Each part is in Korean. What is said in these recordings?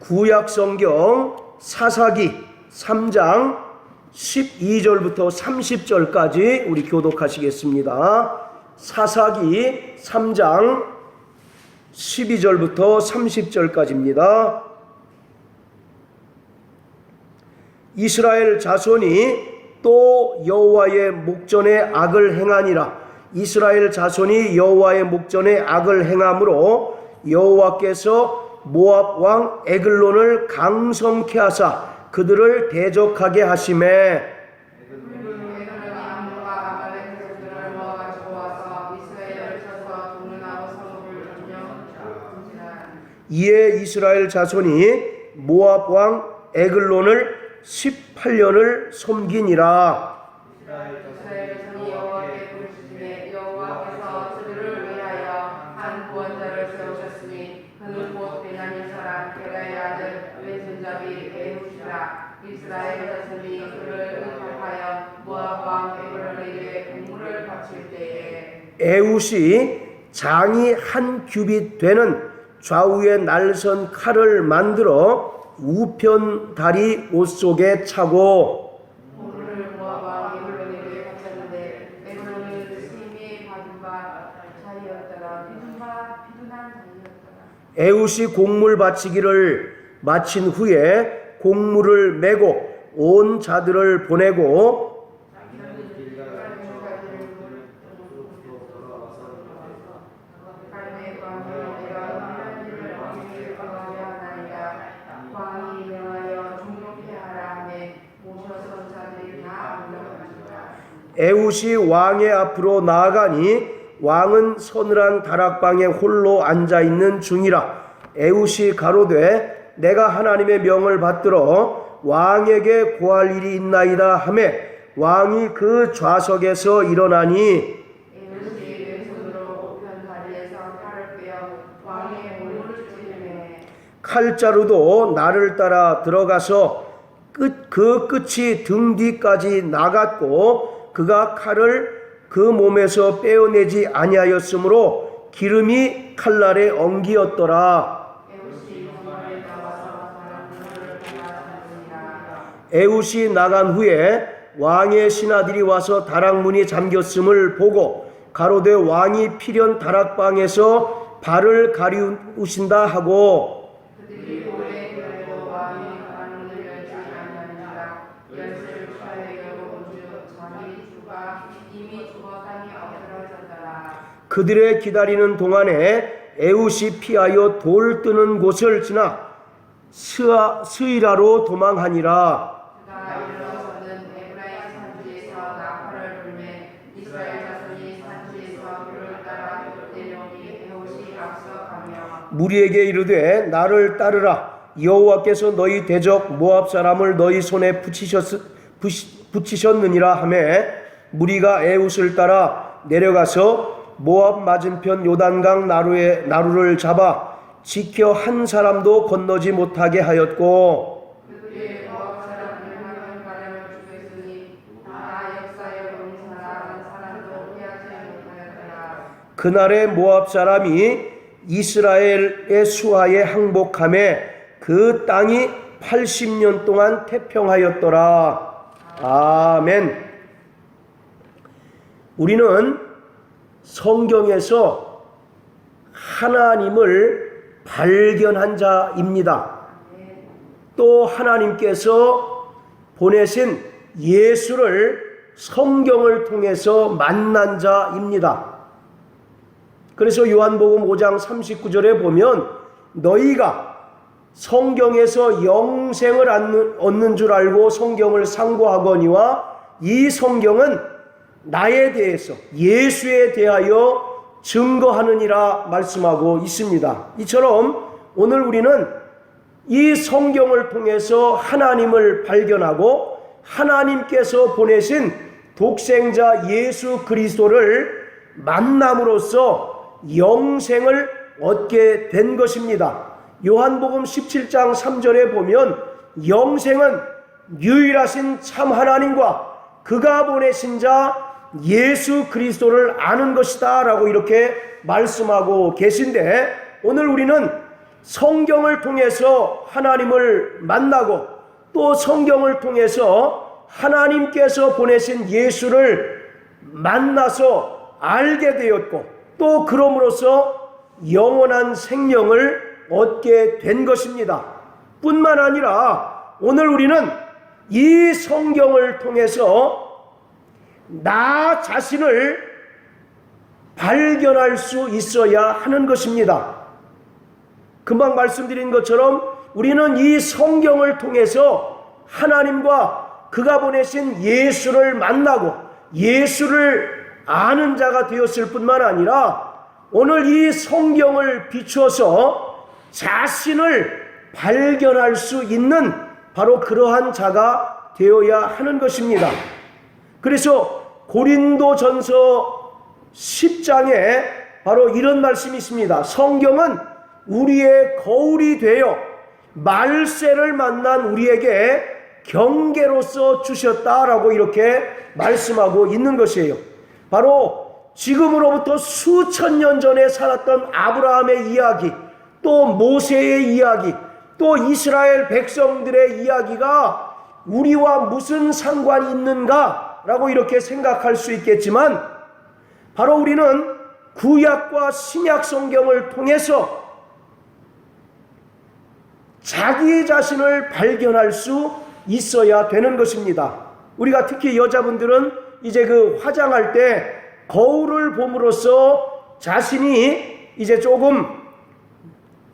구약성경 사사기 3장 12절부터 30절까지 우리 교독하시겠습니다. 사사기 3장 12절부터 30절까지입니다. 이스라엘 자손이 또 여호와의 목전에 악을 행하니라. 이스라엘 자손이 여호와의 목전에 악을 행함으로 여호와께서 모압 왕 에글론을 강성케 하사 그들을 대적하게 하시매 이에 이스라엘 자손이 모압 왕 에글론을 18년을 섬기니라. 이스라엘 자손이 그를 의탁하여 모압 왕 에글론에게 공물을 바칠 때에 에훗이 장이 한 규빗 되는 좌우에 날선 칼을 만들어 우편 다리 옷 속에 차고 공물을 모압 왕 에글론에게 바쳤는데 에글론은 심히 비둔한 자리였더라. 에훗이 공물 바치기를 마친 후에 공물을 메고 온 자들을 보내고 에훗이 왕의 앞으로 나아가니 왕은 서늘한 다락방에 홀로 앉아있는 중이라. 에훗이 가로되 내가 하나님의 명을 받들어 왕에게 고할 일이 있나이다 하매 왕이 그 좌석에서 일어나니 에훗이 왼손으로 우편 다리에서 칼을 빼어 왕의 몸을 찌르매 칼자루도 나를 따라 들어가서 그 끝이 등 뒤까지 나갔고 그가 칼을 그 몸에서 빼어내지 아니하였으므로 기름이 칼날에 엉기었더라. 에훗이 나간 후에 왕의 신하들이 와서 다락문이 잠겼음을 보고 가로되 왕이 필연 다락방에서 발을 가리우신다 하고 그들이 오래 기다리고 왕이 다락문을 열지 아니하니라. 열쇠를 취하여 온즉 자기 주가 이미 죽어 땅에 엎드러졌더라. 그들의 기다리는 동안에 에훗이 피하여 돌 뜨는 곳을 지나 스이라로 도망하니라. 그가 이르러서는 에브라임 산지에서 나팔을 불매 이스라엘 자손이 산지에서 그를 따라 내려오니 에훗이 앞서 가며 무리에게 이르되 나를 따르라. 여호와께서 너희 대적 모압 사람을 너희 손에 붙이셨느니라 하매 무리가 에훗을 따라 내려가서 모압 맞은편 요단강 나루를 잡아 지켜 한 사람도 건너지 못하게 하였고 그들이 모압 사람을 하면 가량을 죽였으니 다 역사에 용사라 사람도 피하지 못하였더라. 그날에 모압 사람이 이스라엘의 수하에 항복하매 그 땅이 80년 동안 태평하였더라. 아멘. 우리는 성경에서 하나님을 발견한 자입니다. 또 하나님께서 보내신 예수를 성경을 통해서 만난 자입니다. 그래서 요한복음 5장 39절에 보면 너희가 성경에서 영생을 얻는 줄 알고 성경을 상고하거니와 이 성경은 나에 대해서 예수에 대하여 증거하느니라 말씀하고 있습니다. 이처럼 오늘 우리는 이 성경을 통해서 하나님을 발견하고 하나님께서 보내신 독생자 예수 그리스도를 만남으로써 영생을 얻게 된 것입니다. 요한복음 17장 3절에 보면 영생은 유일하신 참 하나님과 그가 보내신 자 예수 그리스도를 아는 것이다 라고 이렇게 말씀하고 계신데 오늘 우리는 성경을 통해서 하나님을 만나고 또 성경을 통해서 하나님께서 보내신 예수를 만나서 알게 되었고 또 그럼으로써 영원한 생명을 얻게 된 것입니다. 뿐만 아니라 오늘 우리는 이 성경을 통해서 나 자신을 발견할 수 있어야 하는 것입니다. 금방 말씀드린 것처럼 우리는 이 성경을 통해서 하나님과 그가 보내신 예수를 만나고 예수를 아는 자가 되었을 뿐만 아니라 오늘 이 성경을 비추어서 자신을 발견할 수 있는 바로 그러한 자가 되어야 하는 것입니다. 그래서 고린도전서 10장에 바로 이런 말씀이 있습니다. 성경은 우리의 거울이 되어 말세를 만난 우리에게 경계로서 주셨다라고 이렇게 말씀하고 있는 것이에요. 바로 지금으로부터 수천 년 전에 살았던 아브라함의 이야기, 또 모세의 이야기, 또 이스라엘 백성들의 이야기가 우리와 무슨 상관이 있는가라고 이렇게 생각할 수 있겠지만 바로 우리는 구약과 신약 성경을 통해서 자기 자신을 발견할 수 있어야 되는 것입니다. 우리가 특히 여자분들은 이제 그 화장할 때 거울을 봄으로써 자신이 이제 조금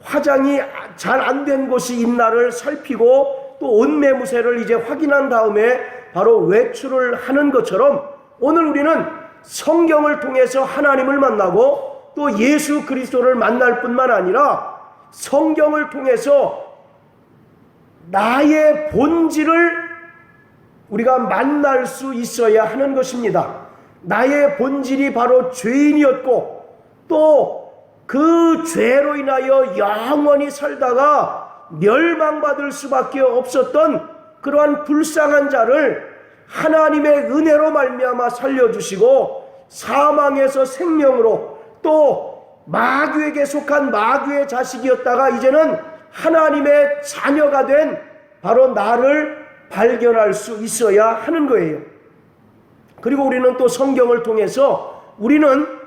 화장이 잘 안 된 곳이 있나를 살피고 또 옷매무새를 이제 확인한 다음에 바로 외출을 하는 것처럼 오늘 우리는 성경을 통해서 하나님을 만나고 또 예수 그리스도를 만날 뿐만 아니라 성경을 통해서 나의 본질을 우리가 만날 수 있어야 하는 것입니다. 나의 본질이 바로 죄인이었고 또 그 죄로 인하여 영원히 살다가 멸망받을 수밖에 없었던 그러한 불쌍한 자를 하나님의 은혜로 말미암아 살려주시고 사망에서 생명으로 또 마귀에게 속한 마귀의 자식이었다가 이제는 하나님의 자녀가 된 바로 나를 발견할 수 있어야 하는 거예요. 그리고 우리는 또 성경을 통해서 우리는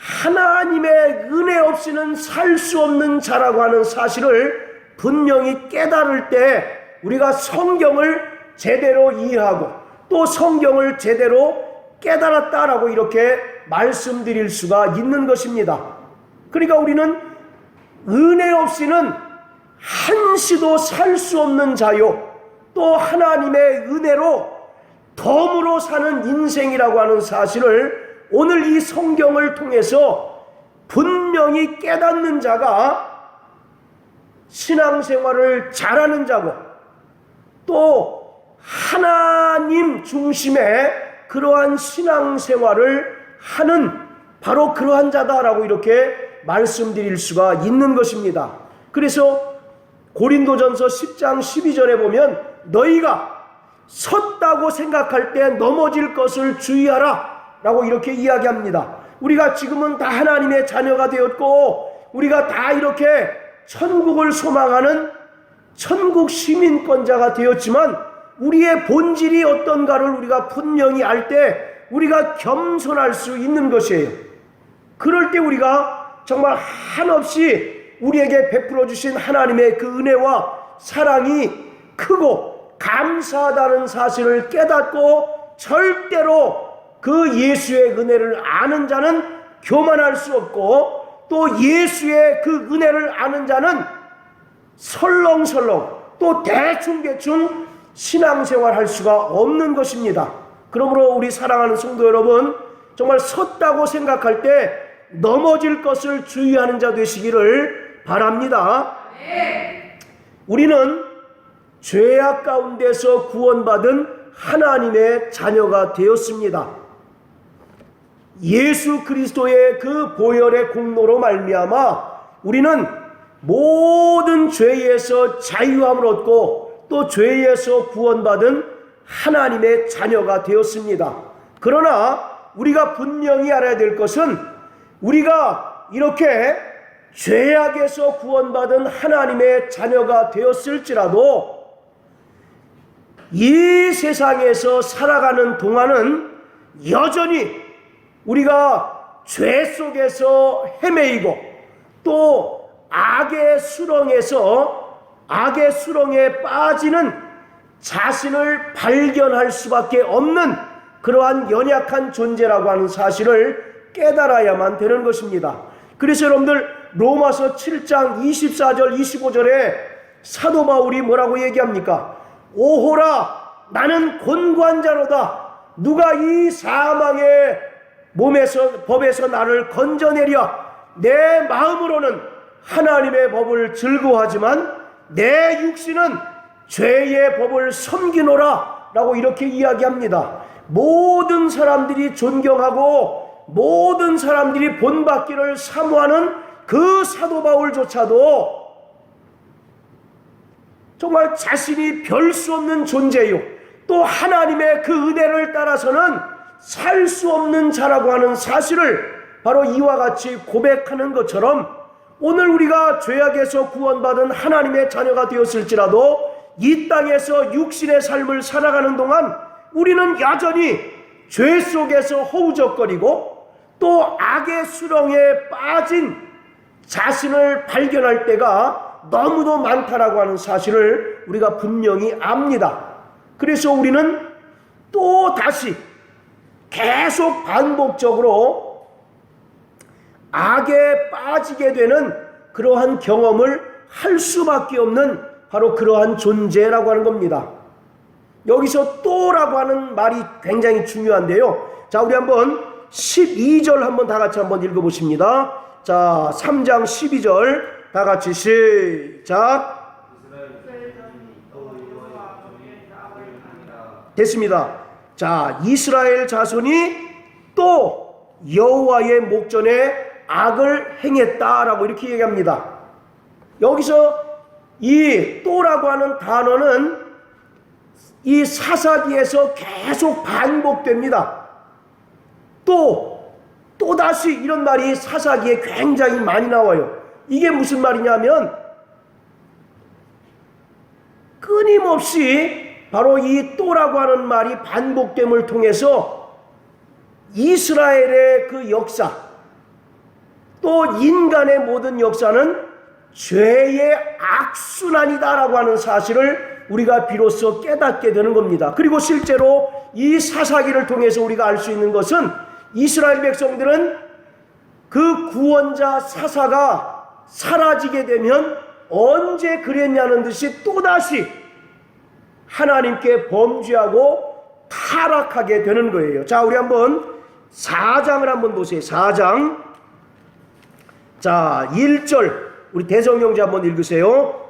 하나님의 은혜 없이는 살 수 없는 자라고 하는 사실을 분명히 깨달을 때 우리가 성경을 제대로 이해하고 또 성경을 제대로 깨달았다라고 이렇게 말씀드릴 수가 있는 것입니다. 그러니까 우리는 은혜 없이는 한시도 살 수 없는 자요 또 하나님의 은혜로 덤으로 사는 인생이라고 하는 사실을 오늘 이 성경을 통해서 분명히 깨닫는 자가 신앙생활을 잘하는 자고 또 하나님 중심의 그러한 신앙생활을 하는 바로 그러한 자다라고 이렇게 말씀드릴 수가 있는 것입니다. 그래서 고린도전서 10장 12절에 보면 너희가 섰다고 생각할 때 넘어질 것을 주의하라 라고 이렇게 이야기합니다. 우리가 지금은 다 하나님의 자녀가 되었고 우리가 다 이렇게 천국을 소망하는 천국 시민권자가 되었지만 우리의 본질이 어떤가를 우리가 분명히 알 때 우리가 겸손할 수 있는 것이에요. 그럴 때 우리가 정말 한없이 우리에게 베풀어 주신 하나님의 그 은혜와 사랑이 크고 감사하다는 사실을 깨닫고 절대로 그 예수의 은혜를 아는 자는 교만할 수 없고 또 예수의 그 은혜를 아는 자는 설렁설렁 또 대충대충 신앙생활 할 수가 없는 것입니다. 그러므로 우리 사랑하는 성도 여러분, 정말 섰다고 생각할 때 넘어질 것을 주의하는 자 되시기를 바랍니다. 우리는 죄악 가운데서 구원받은 하나님의 자녀가 되었습니다. 예수 그리스도의 그 보혈의 공로로 말미암아 우리는 모든 죄에서 자유함을 얻고 또 죄에서 구원받은 하나님의 자녀가 되었습니다. 그러나 우리가 분명히 알아야 될 것은 우리가 이렇게 죄악에서 구원받은 하나님의 자녀가 되었을지라도 이 세상에서 살아가는 동안은 여전히 우리가 죄 속에서 헤매이고 또 악의 수렁에 빠지는 자신을 발견할 수밖에 없는 그러한 연약한 존재라고 하는 사실을 깨달아야만 되는 것입니다. 그래서 여러분들 로마서 7장 24절 25절에 사도 바울이 뭐라고 얘기합니까? 오호라 나는 곤고한 자로다. 누가 이 사망의 법에서 나를 건져내랴. 내 마음으로는 하나님의 법을 즐거워하지만 내 육신은 죄의 법을 섬기노라 라고 이렇게 이야기합니다. 모든 사람들이 존경하고 모든 사람들이 본받기를 사모하는 그 사도 바울조차도 정말 자신이 별 수 없는 존재요 또 하나님의 그 은혜를 따라서는 살 수 없는 자라고 하는 사실을 바로 이와 같이 고백하는 것처럼 오늘 우리가 죄악에서 구원받은 하나님의 자녀가 되었을지라도 이 땅에서 육신의 삶을 살아가는 동안 우리는 여전히 죄 속에서 허우적거리고 또 악의 수렁에 빠진 자신을 발견할 때가 너무도 많다라고 하는 사실을 우리가 분명히 압니다. 그래서 우리는 또 다시 계속 반복적으로 악에 빠지게 되는 그러한 경험을 할 수밖에 없는 바로 그러한 존재라고 하는 겁니다. 여기서 또라고 하는 말이 굉장히 중요한데요. 자, 우리 한번 12절 한번 다 같이 한번 읽어보십니다. 자, 3장 12절 다 같이 시작. 됐습니다. 자, 이스라엘 자손이 또 여호와의 목전에 악을 행했다라고 이렇게 얘기합니다. 여기서 이 또라고 하는 단어는 이 사사기에서 계속 반복됩니다. 또다시 이런 말이 사사기에 굉장히 많이 나와요. 이게 무슨 말이냐면 끊임없이 바로 이 또라고 하는 말이 반복됨을 통해서 이스라엘의 그 역사 또 인간의 모든 역사는 죄의 악순환이다라고 하는 사실을 우리가 비로소 깨닫게 되는 겁니다. 그리고 실제로 이 사사기를 통해서 우리가 알 수 있는 것은 이스라엘 백성들은 그 구원자 사사가 사라지게 되면 언제 그랬냐는 듯이 또다시 하나님께 범죄하고 타락하게 되는 거예요. 자, 우리 한번 4장을 한번 보세요. 4장. 자, 1절 우리 대성령제 한번 읽으세요.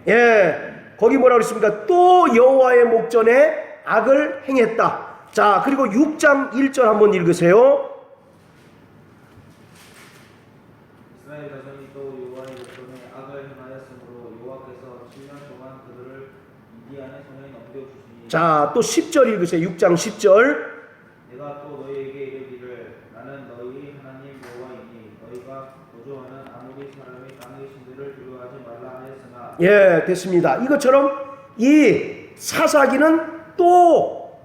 예, 거기 뭐라고 그랬습니까? 또 여호와의 목전에 악을 행했다. 자, 그리고 6장 1절 한번 읽으세요. 이스라엘 자손이 또 여호와의 목전에 악을 행하였으므로 여호와께서 7년 동안 그들을 미디안의 손에 넘겨주시니. 자, 또 10절 읽으세요. 6장 10절. 내가 또 너희에게 이르기를 나는 너희 하나님 여호와이니 너희가 거주하는 아무리 사람이 땅의 신들을 두려워하지 말라 하였으나. 예, 됐습니다. 이것처럼 이 사사기는 또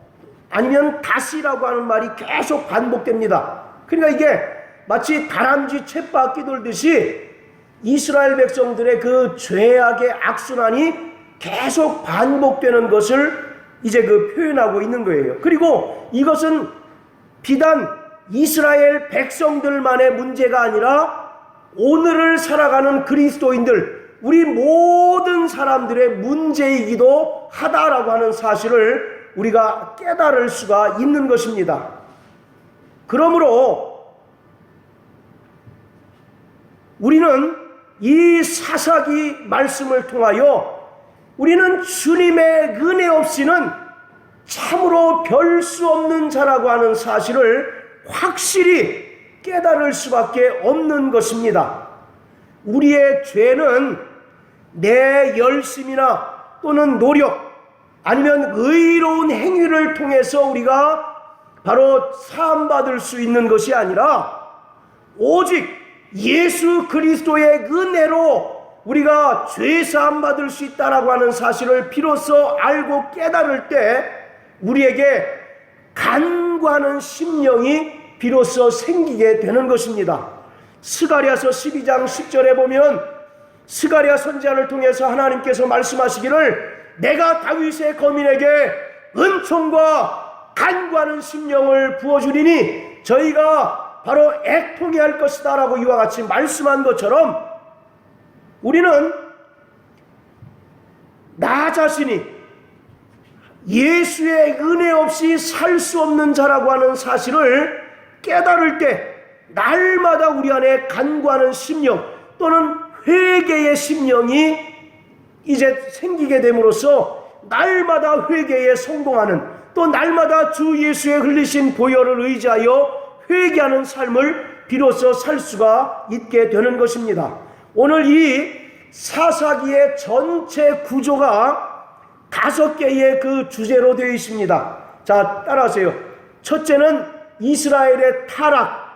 아니면 다시라고 하는 말이 계속 반복됩니다. 그러니까 이게 마치 다람쥐 쳇바퀴 돌듯이 이스라엘 백성들의 그 죄악의 악순환이 계속 반복되는 것을 이제 그 표현하고 있는 거예요. 그리고 이것은 비단 이스라엘 백성들만의 문제가 아니라 오늘을 살아가는 그리스도인들, 우리 모든 사람들의 문제이기도 하다라고 하는 사실을 우리가 깨달을 수가 있는 것입니다. 그러므로 우리는 이 사사기 말씀을 통하여 우리는 주님의 은혜 없이는 참으로 별 수 없는 자라고 하는 사실을 확실히 깨달을 수밖에 없는 것입니다. 우리의 죄는 내 열심이나 또는 노력 아니면 의로운 행위를 통해서 우리가 바로 사함받을 수 있는 것이 아니라 오직 예수 그리스도의 은혜로 우리가 죄 사함받을 수 있다라고 하는 사실을 비로소 알고 깨달을 때 우리에게 간구하는 심령이 비로소 생기게 되는 것입니다. 스가랴서 12장 10절에 보면 스가랴 선지자를 통해서 하나님께서 말씀하시기를 내가 다윗의 거민에게 은총과 간구하는 심령을 부어주리니 저희가 바로 애통해 할 것이다 라고 이와 같이 말씀한 것처럼 우리는 나 자신이 예수의 은혜 없이 살 수 없는 자라고 하는 사실을 깨달을 때 날마다 우리 안에 간구하는 심령 또는 회개의 심령이 이제 생기게 됨으로써 날마다 회개에 성공하는 또 날마다 주 예수의 흘리신 보혈을 의지하여 회개하는 삶을 비로소 살 수가 있게 되는 것입니다. 오늘 이 사사기의 전체 구조가 5개의 그 주제로 되어 있습니다. 자, 따라하세요. 첫째는 이스라엘의 타락.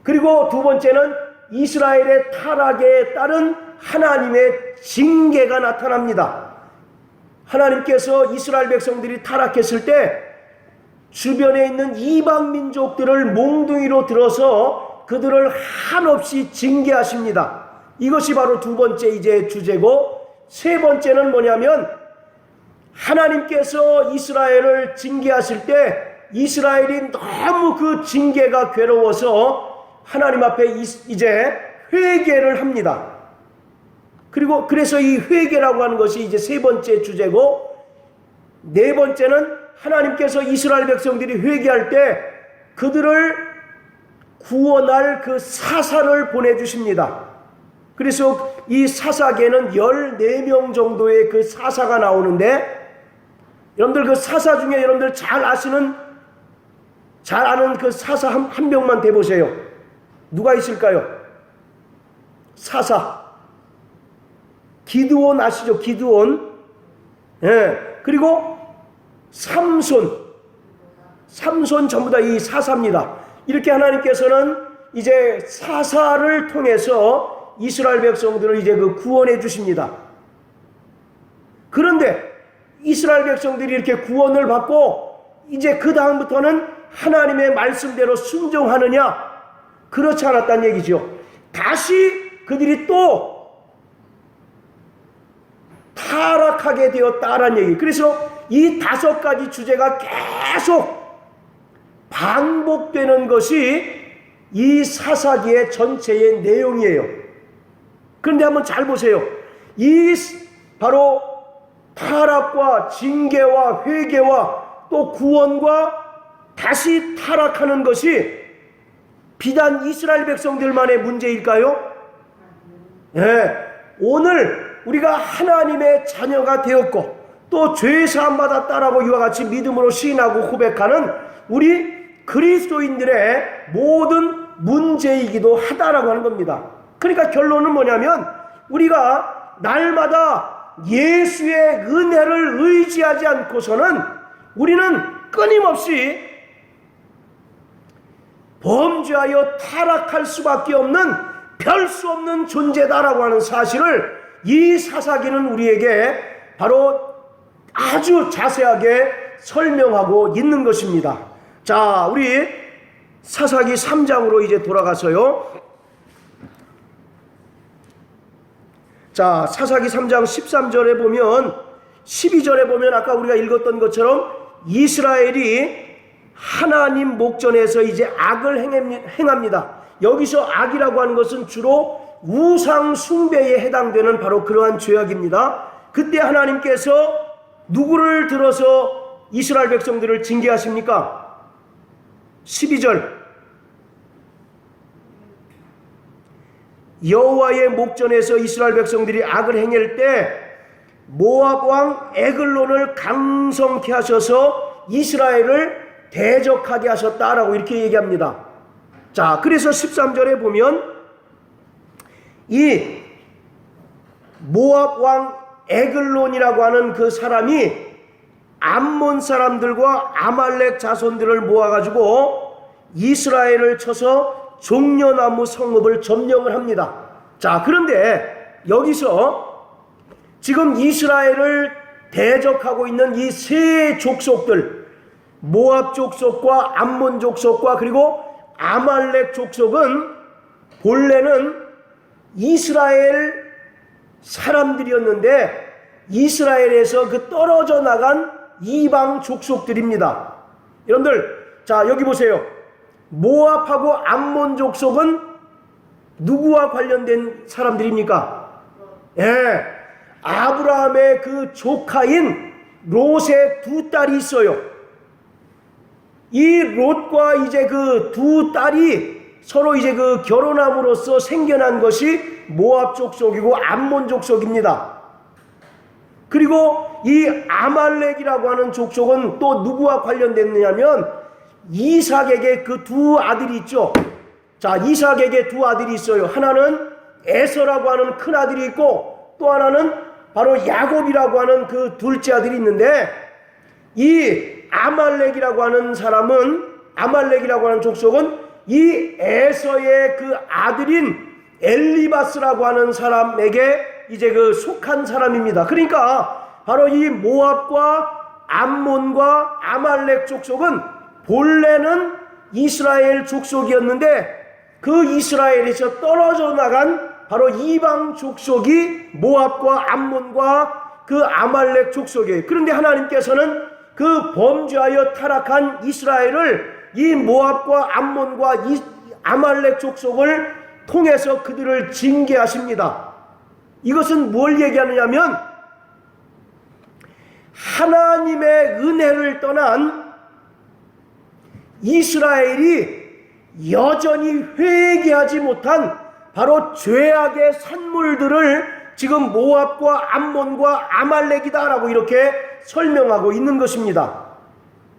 그리고 두 번째는 이스라엘의 타락에 따른 하나님의 징계가 나타납니다. 하나님께서 이스라엘 백성들이 타락했을 때 주변에 있는 이방 민족들을 몽둥이로 들어서 그들을 한없이 징계하십니다. 이것이 바로 두 번째 이제 주제고, 세 번째는 뭐냐면 하나님께서 이스라엘을 징계하실 때 이스라엘이 너무 그 징계가 괴로워서 하나님 앞에 이제 회개를 합니다. 그래서 이 회개라고 하는 것이 이제 세 번째 주제고, 네 번째는 하나님께서 이스라엘 백성들이 회개할 때 그들을 구원할 그 사사를 보내주십니다. 그래서 이 사사계는 14명 정도의 그 사사가 나오는데, 여러분들 그 사사 중에 여러분들 잘 아는 그 사사 한 명만 대보세요. 누가 있을까요? 사사. 기드온 아시죠? 기드온. 예. 그리고 삼손 전부 다 이 사사입니다. 이렇게 하나님께서는 이제 사사를 통해서 이스라엘 백성들을 이제 그 구원해 주십니다. 그런데 이스라엘 백성들이 이렇게 구원을 받고 이제 그 다음부터는 하나님의 말씀대로 순종하느냐? 그렇지 않았다는 얘기죠. 다시 그들이 또 타락하게 되었다라는 얘기. 그래서 이 5가지 주제가 계속 반복되는 것이 이 사사기의 전체의 내용이에요. 그런데 한번 잘 보세요. 이 바로 타락과 징계와 회개와 또 구원과 다시 타락하는 것이 비단 이스라엘 백성들만의 문제일까요? 네. 오늘 우리가 하나님의 자녀가 되었고 또 죄 사함 받았다라고 이와 같이 믿음으로 시인하고 고백하는 우리 그리스도인들의 모든 문제이기도 하다라고 하는 겁니다. 그러니까 결론은 뭐냐면 우리가 날마다 예수의 은혜를 의지하지 않고서는 우리는 끊임없이 범죄하여 타락할 수밖에 없는 별 수 없는 존재다라고 하는 사실을 이 사사기는 우리에게 바로 아주 자세하게 설명하고 있는 것입니다. 자, 우리 사사기 3장으로 이제 돌아가서요. 자, 사사기 3장 13절에 보면 12절에 보면 아까 우리가 읽었던 것처럼 이스라엘이 하나님 목전에서 이제 악을 행합니다. 여기서 악이라고 하는 것은 주로 우상 숭배에 해당되는 바로 그러한 죄악입니다. 그때 하나님께서 누구를 들어서 이스라엘 백성들을 징계하십니까? 12절 여호와의 목전에서 이스라엘 백성들이 악을 행할 때 모압 왕 에글론을 강성케 하셔서 이스라엘을 대적하게 하셨다라고 이렇게 얘기합니다. 자, 그래서 13절에 보면 이 모압 왕 에글론이라고 하는 그 사람이 암몬 사람들과 아말렉 자손들을 모아가지고 이스라엘을 쳐서 종려나무 성읍을 점령을 합니다. 자, 그런데 여기서 지금 이스라엘을 대적하고 있는 이 세 족속들, 모압 족속과 암몬 족속과 그리고 아말렉 족속은 본래는 이스라엘 사람들이었는데 이스라엘에서 그 떨어져 나간 이방 족속들입니다. 여러분들, 자, 여기 보세요. 모압하고 암몬 족속은 누구와 관련된 사람들입니까? 예, 아브라함의 그 조카인 롯의 두 딸이 있어요. 이 롯과 이제 그 두 딸이 서로 이제 그 결혼함으로써 생겨난 것이 모압 족속이고 암몬 족속입니다. 그리고 이 아말렉이라고 하는 족속은 또 누구와 관련됐느냐면 이삭에게 그 두 아들이 있죠. 자, 이삭에게 두 아들이 있어요. 하나는 에서라고 하는 큰 아들이 있고 또 하나는 바로 야곱이라고 하는 그 둘째 아들이 있는데 이 아말렉이라고 하는 사람은, 아말렉이라고 하는 족속은 이 에서의 그 아들인 엘리바스라고 하는 사람에게 이제 그 속한 사람입니다. 그러니까 바로 이 모압과 암몬과 아말렉 족속은 본래는 이스라엘 족속이었는데 그 이스라엘에서 떨어져 나간 바로 이방 족속이 모압과 암몬과 그 아말렉 족속이에요. 그런데 하나님께서는 그 범죄하여 타락한 이스라엘을 이 모압과 암몬과 이 아말렉 족속을 통해서 그들을 징계하십니다. 이것은 뭘 얘기하느냐면 하나님의 은혜를 떠난 이스라엘이 여전히 회개하지 못한 바로 죄악의 산물들을 지금 모압과 암몬과 아말렉이다라고 이렇게 설명하고 있는 것입니다.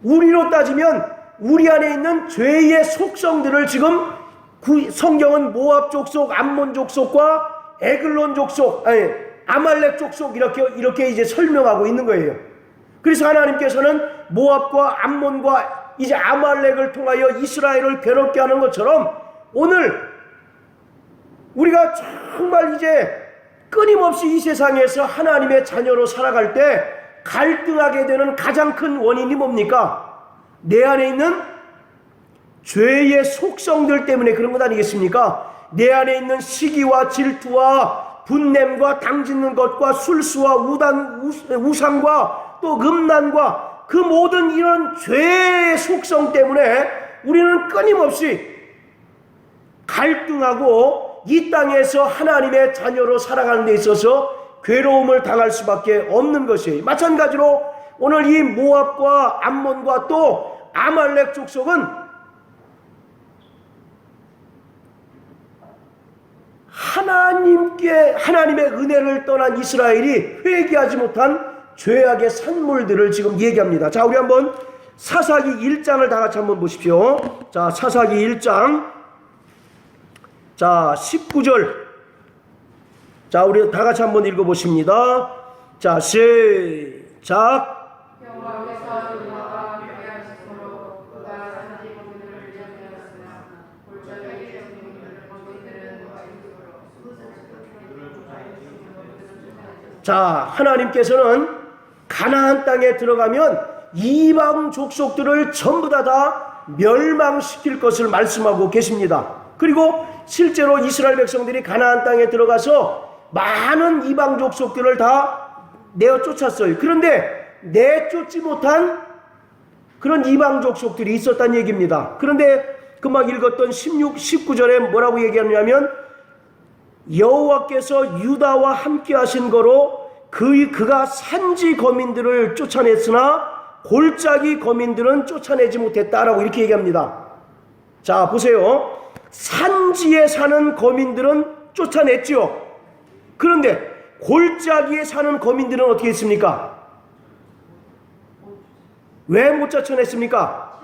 우리로 따지면 우리 안에 있는 죄의 속성들을 지금 성경은 모압 족속, 암몬 족속과 에글론 족속, 아말렉 족속 이렇게 이제 설명하고 있는 거예요. 그래서 하나님께서는 모압과 암몬과 이제 아말렉을 통하여 이스라엘을 괴롭게 하는 것처럼 오늘 우리가 정말 이제 끊임없이 이 세상에서 하나님의 자녀로 살아갈 때 갈등하게 되는 가장 큰 원인이 뭡니까? 내 안에 있는 죄의 속성들 때문에 그런 것 아니겠습니까? 내 안에 있는 시기와 질투와 분냄과 당짓는 것과 술수와 우상과 또 음란과 그 모든 이런 죄의 속성 때문에 우리는 끊임없이 갈등하고 이 땅에서 하나님의 자녀로 살아가는 데 있어서 괴로움을 당할 수밖에 없는 것이에요. 마찬가지로 오늘 이 모압과 암몬과 또 아말렉 족속은 하나님의 은혜를 떠난 이스라엘이 회개하지 못한 죄악의 산물들을 지금 얘기합니다. 자, 우리 한번 사사기 1장을 다 같이 한번 보십시오. 자, 사사기 1장. 자, 19절. 자, 우리 다 같이 한번 읽어보십니다. 자, 시작. 여호와께서 노아와 함께하심으로 그가 산지 거민들을 지었으나 골짜기에 있는 거민들은 자, 하나님께서는 가나안 땅에 들어가면 이방 족속들을 전부 다 멸망시킬 것을 말씀하고 계십니다. 그리고 실제로 이스라엘 백성들이 가나안 땅에 들어가서 많은 이방 족속들을 다 내어 쫓았어요. 그런데 내쫓지 못한 그런 이방 족속들이 있었다는 얘기입니다. 그런데 금방 읽었던 19절에 뭐라고 얘기하냐면 여호와께서 유다와 함께 하신 거로 그가 산지 거민들을 쫓아냈으나 골짜기 거민들은 쫓아내지 못했다라고 이렇게 얘기합니다. 자, 보세요. 산지에 사는 거민들은 쫓아냈죠. 그런데 골짜기에 사는 거민들은 어떻게 했습니까? 왜 못 쫓아냈습니까?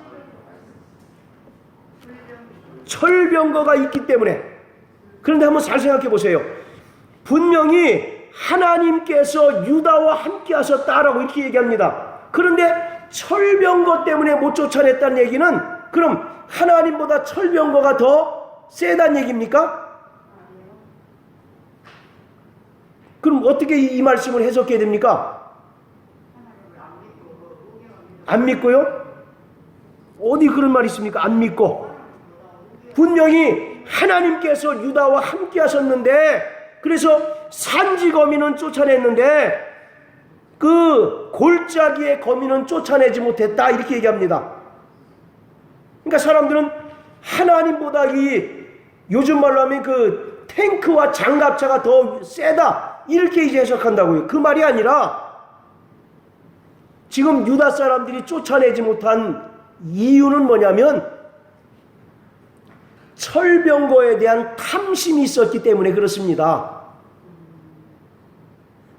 철병거가 있기 때문에. 그런데 한번 잘 생각해 보세요. 분명히 하나님께서 유다와 함께 하셨다라고 이렇게 얘기합니다. 그런데 철병거 때문에 못 쫓아냈다는 얘기는 그럼 하나님보다 철병거가 더 세다는 얘기입니까? 그럼 어떻게 이 말씀을 해석해야 됩니까? 안 믿고요? 어디 그런 말이 있습니까? 안 믿고. 분명히 하나님께서 유다와 함께 하셨는데, 그래서 산지거미는 쫓아냈는데 그 골짜기의 거미는 쫓아내지 못했다, 이렇게 얘기합니다. 그러니까 사람들은 하나님보다 이 요즘 말로 하면 그 탱크와 장갑차가 더 세다, 이렇게 이제 해석한다고요. 그 말이 아니라 지금 유다 사람들이 쫓아내지 못한 이유는 뭐냐면 철병거에 대한 탐심이 있었기 때문에 그렇습니다.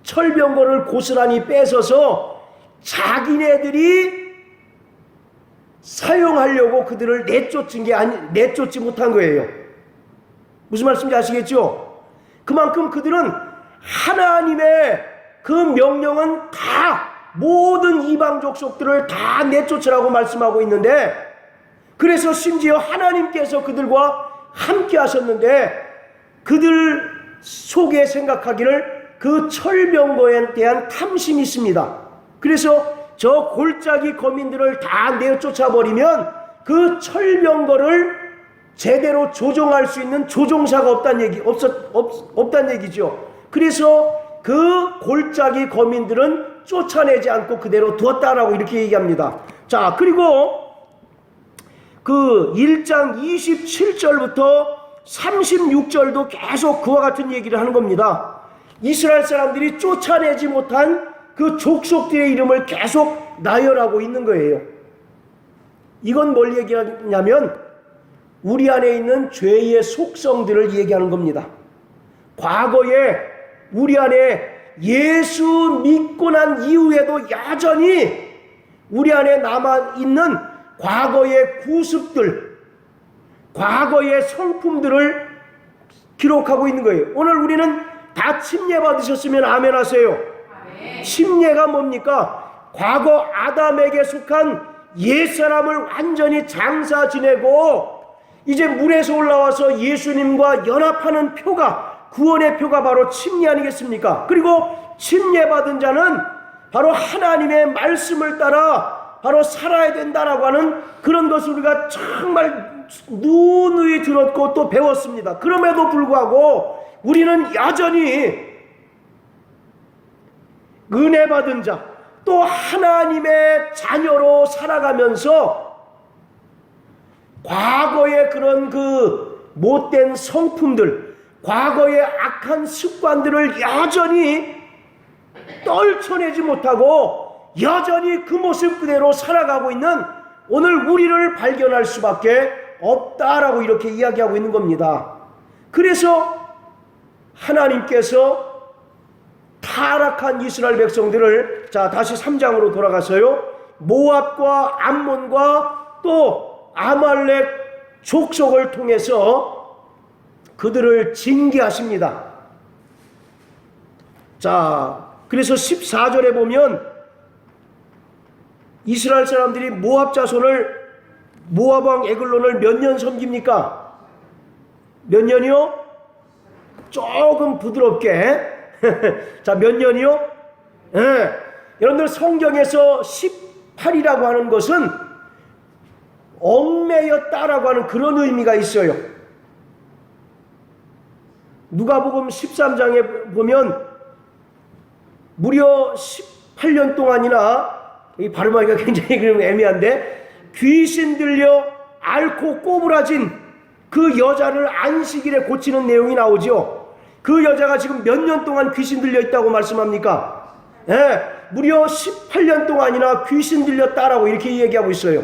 철병거를 고스란히 뺏어서 자기네들이 사용하려고 그들을 내쫓지 못한 거예요. 무슨 말씀인지 아시겠죠? 그만큼 그들은 하나님의 그 명령은 다 모든 이방 족속들을 다 내쫓으라고 말씀하고 있는데, 그래서 심지어 하나님께서 그들과 함께 하셨는데 그들 속에 생각하기를 그 철병거에 대한 탐심이 있습니다. 그래서 저 골짜기 거민들을 다 내쫓아버리면 그 철병거를 제대로 조종할 수 있는 조종사가 없다는 얘기죠. 그래서 그 골짜기 거민들은 쫓아내지 않고 그대로 두었다라고 이렇게 얘기합니다. 자, 그리고 그 1장 27절부터 36절도 계속 그와 같은 얘기를 하는 겁니다. 이스라엘 사람들이 쫓아내지 못한 그 족속들의 이름을 계속 나열하고 있는 거예요. 이건 뭘 얘기하냐면 우리 안에 있는 죄의 속성들을 얘기하는 겁니다. 과거에 우리 안에 예수 믿고 난 이후에도 여전히 우리 안에 남아있는 과거의 구습들, 과거의 성품들을 기록하고 있는 거예요. 오늘 우리는 다 침례 받으셨으면 아멘 하세요. 아멘. 침례가 뭡니까? 과거 아담에게 속한 옛사람을 완전히 장사 지내고 이제 물에서 올라와서 예수님과 연합하는 표가, 구원의 표가 바로 침례 아니겠습니까? 그리고 침례 받은 자는 바로 하나님의 말씀을 따라 바로 살아야 된다라고 하는 그런 것을 우리가 정말 누누이 들었고 또 배웠습니다. 그럼에도 불구하고 우리는 여전히 은혜 받은 자, 또 하나님의 자녀로 살아가면서 과거의 그런 그 못된 성품들, 과거의 악한 습관들을 여전히 떨쳐내지 못하고 여전히 그 모습 그대로 살아가고 있는 오늘 우리를 발견할 수밖에 없다라고 이렇게 이야기하고 있는 겁니다. 그래서 하나님께서 타락한 이스라엘 백성들을, 자 다시 3장으로 돌아가서요, 모압과 암몬과 또 아말렉 족속을 통해서 그들을 징계하십니다. 자, 그래서 14절에 보면 이스라엘 사람들이 모압 자손을, 모압 왕 에글론을 몇 년 섬깁니까? 몇 년이요? 조금 부드럽게 자, 몇 년이요? 네. 여러분들 성경에서 18이라고 하는 것은 얽매였다라고 하는 그런 의미가 있어요. 누가복음 13장에 보면 무려 18년 동안이나, 이 발음하기가 굉장히 애매한데, 귀신 들려 앓고 꼬부라진 그 여자를 안식일에 고치는 내용이 나오죠. 그 여자가 지금 몇 년 동안 귀신 들려 있다고 말씀합니까? 예, 무려 18년 동안이나 귀신 들렸다라고 이렇게 얘기하고 있어요.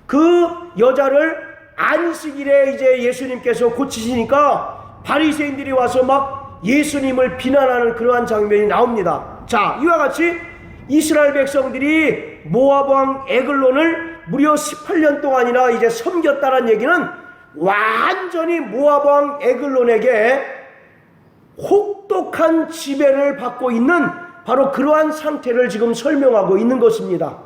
그 여자를 안식일에 이제 예수님께서 고치시니까 바리새인들이 와서 막 예수님을 비난하는 그러한 장면이 나옵니다. 자, 이와 같이 이스라엘 백성들이 모압 왕 에글론을 무려 18년 동안이나 이제 섬겼다는 얘기는 완전히 모압 왕 에글론에게 혹독한 지배를 받고 있는 바로 그러한 상태를 지금 설명하고 있는 것입니다.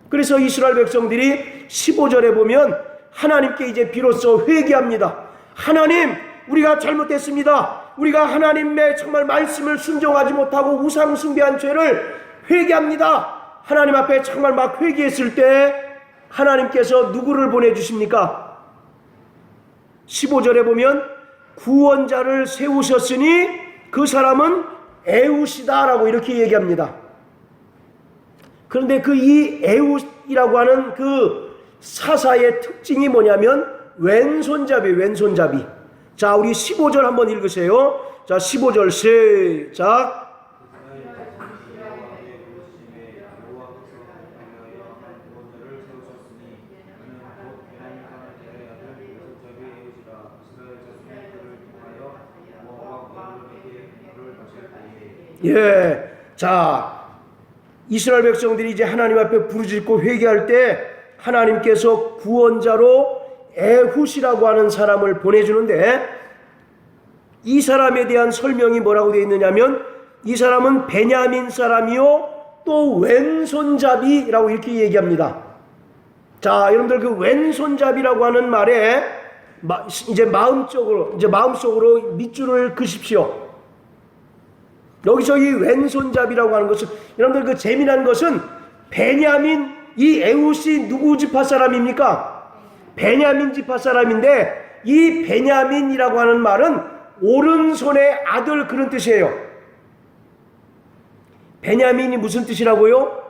그래서 이스라엘 백성들이 15절에 보면 하나님께 이제 비로소 회개합니다. 하나님, 우리가 잘못했습니다. 우리가 하나님의 정말 말씀을 순종하지 못하고 우상 숭배한 죄를 회개합니다. 하나님 앞에 정말 막 회개했을 때 하나님께서 누구를 보내주십니까? 15절에 보면 구원자를 세우셨으니 그 사람은 에훗이다 라고 이렇게 얘기합니다. 그런데 그 이 에훗이라고 하는 그 사사의 특징이 뭐냐면 왼손잡이, 왼손잡이. 자, 우리 15절 한번 읽으세요. 자, 15절 시작. 예, 자, 이스라엘 백성들이 이제 하나님 앞에 부르짖고 회개할 때 하나님께서 구원자로 에훗이라고 하는 사람을 보내주는데, 이 사람에 대한 설명이 뭐라고 되어 있느냐면 이 사람은 베냐민 사람이요 또 왼손잡이라고 이렇게 얘기합니다. 자, 여러분들 그 왼손잡이라고 하는 말에 이제 마음속으로 밑줄을 그십시오. 여기서 이 왼손잡이라고 하는 것은, 여러분들 그 재미난 것은 베냐민, 이 에훗이 누구 지파 사람입니까? 베냐민 지파 사람인데, 이 베냐민이라고 하는 말은 오른손의 아들, 그런 뜻이에요. 베냐민이 무슨 뜻이라고요?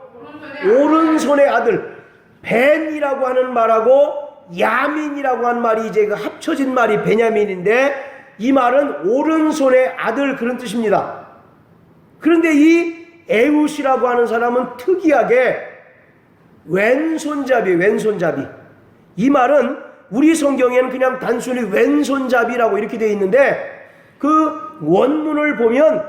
오른손의 아들. 벤이라고 하는 말하고 야민이라고 하는 말이 이제 그 합쳐진 말이 베냐민인데, 이 말은 오른손의 아들, 그런 뜻입니다. 그런데 이 에훗이라고 하는 사람은 특이하게 왼손잡이, 왼손잡이. 이 말은 우리 성경에는 그냥 단순히 왼손잡이라고 이렇게 되어 있는데, 그 원문을 보면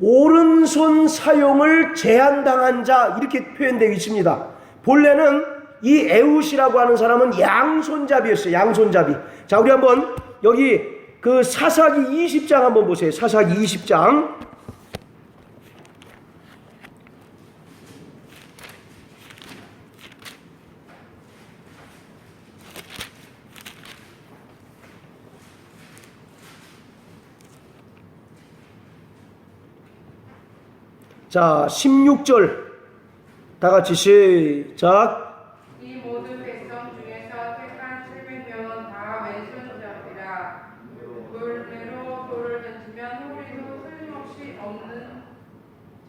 오른손 사용을 제한당한 자, 이렇게 표현되어 있습니다. 본래는 이 에훗이라고 하는 사람은 양손잡이였어요. 양손잡이. 자, 우리 한번 여기 그 사사기 20장 한번 보세요. 사사기 20장. 자, 16절 다 같이 시작. 이 모든 백성 중에서 택한 700명은 다 왼손잡이라. 돌매로 돌을 던지면 소리도 틀림없이 없는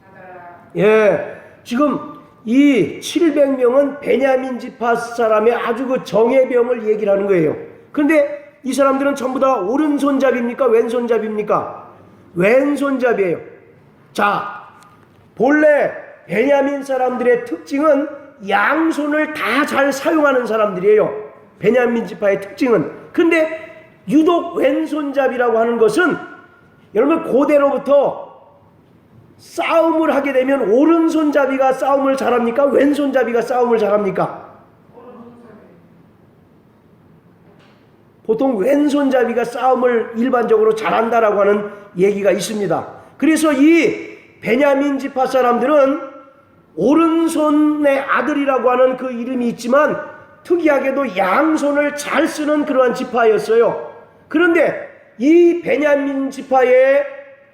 자더라. 예, 지금 이 700명은 베냐민 지파 사람의 아주 그 정예병을 얘기를 하는 거예요. 그런데 이 사람들은 전부 다 오른손잡이입니까? 왼손잡이입니까? 왼손잡이에요. 자, 본래 베냐민 사람들의 특징은 양손을 다 잘 사용하는 사람들이에요. 베냐민 지파의 특징은. 근데 유독 왼손잡이라고 하는 것은, 여러분 고대로부터 싸움을 하게 되면 오른손잡이가 싸움을 잘합니까? 왼손잡이가 싸움을 잘합니까? 보통 왼손잡이가 싸움을 일반적으로 잘한다라고 하는 얘기가 있습니다. 그래서 이 베냐민 지파 사람들은 오른손의 아들이라고 하는 그 이름이 있지만 특이하게도 양손을 잘 쓰는 그러한 지파였어요. 그런데 이 베냐민 지파에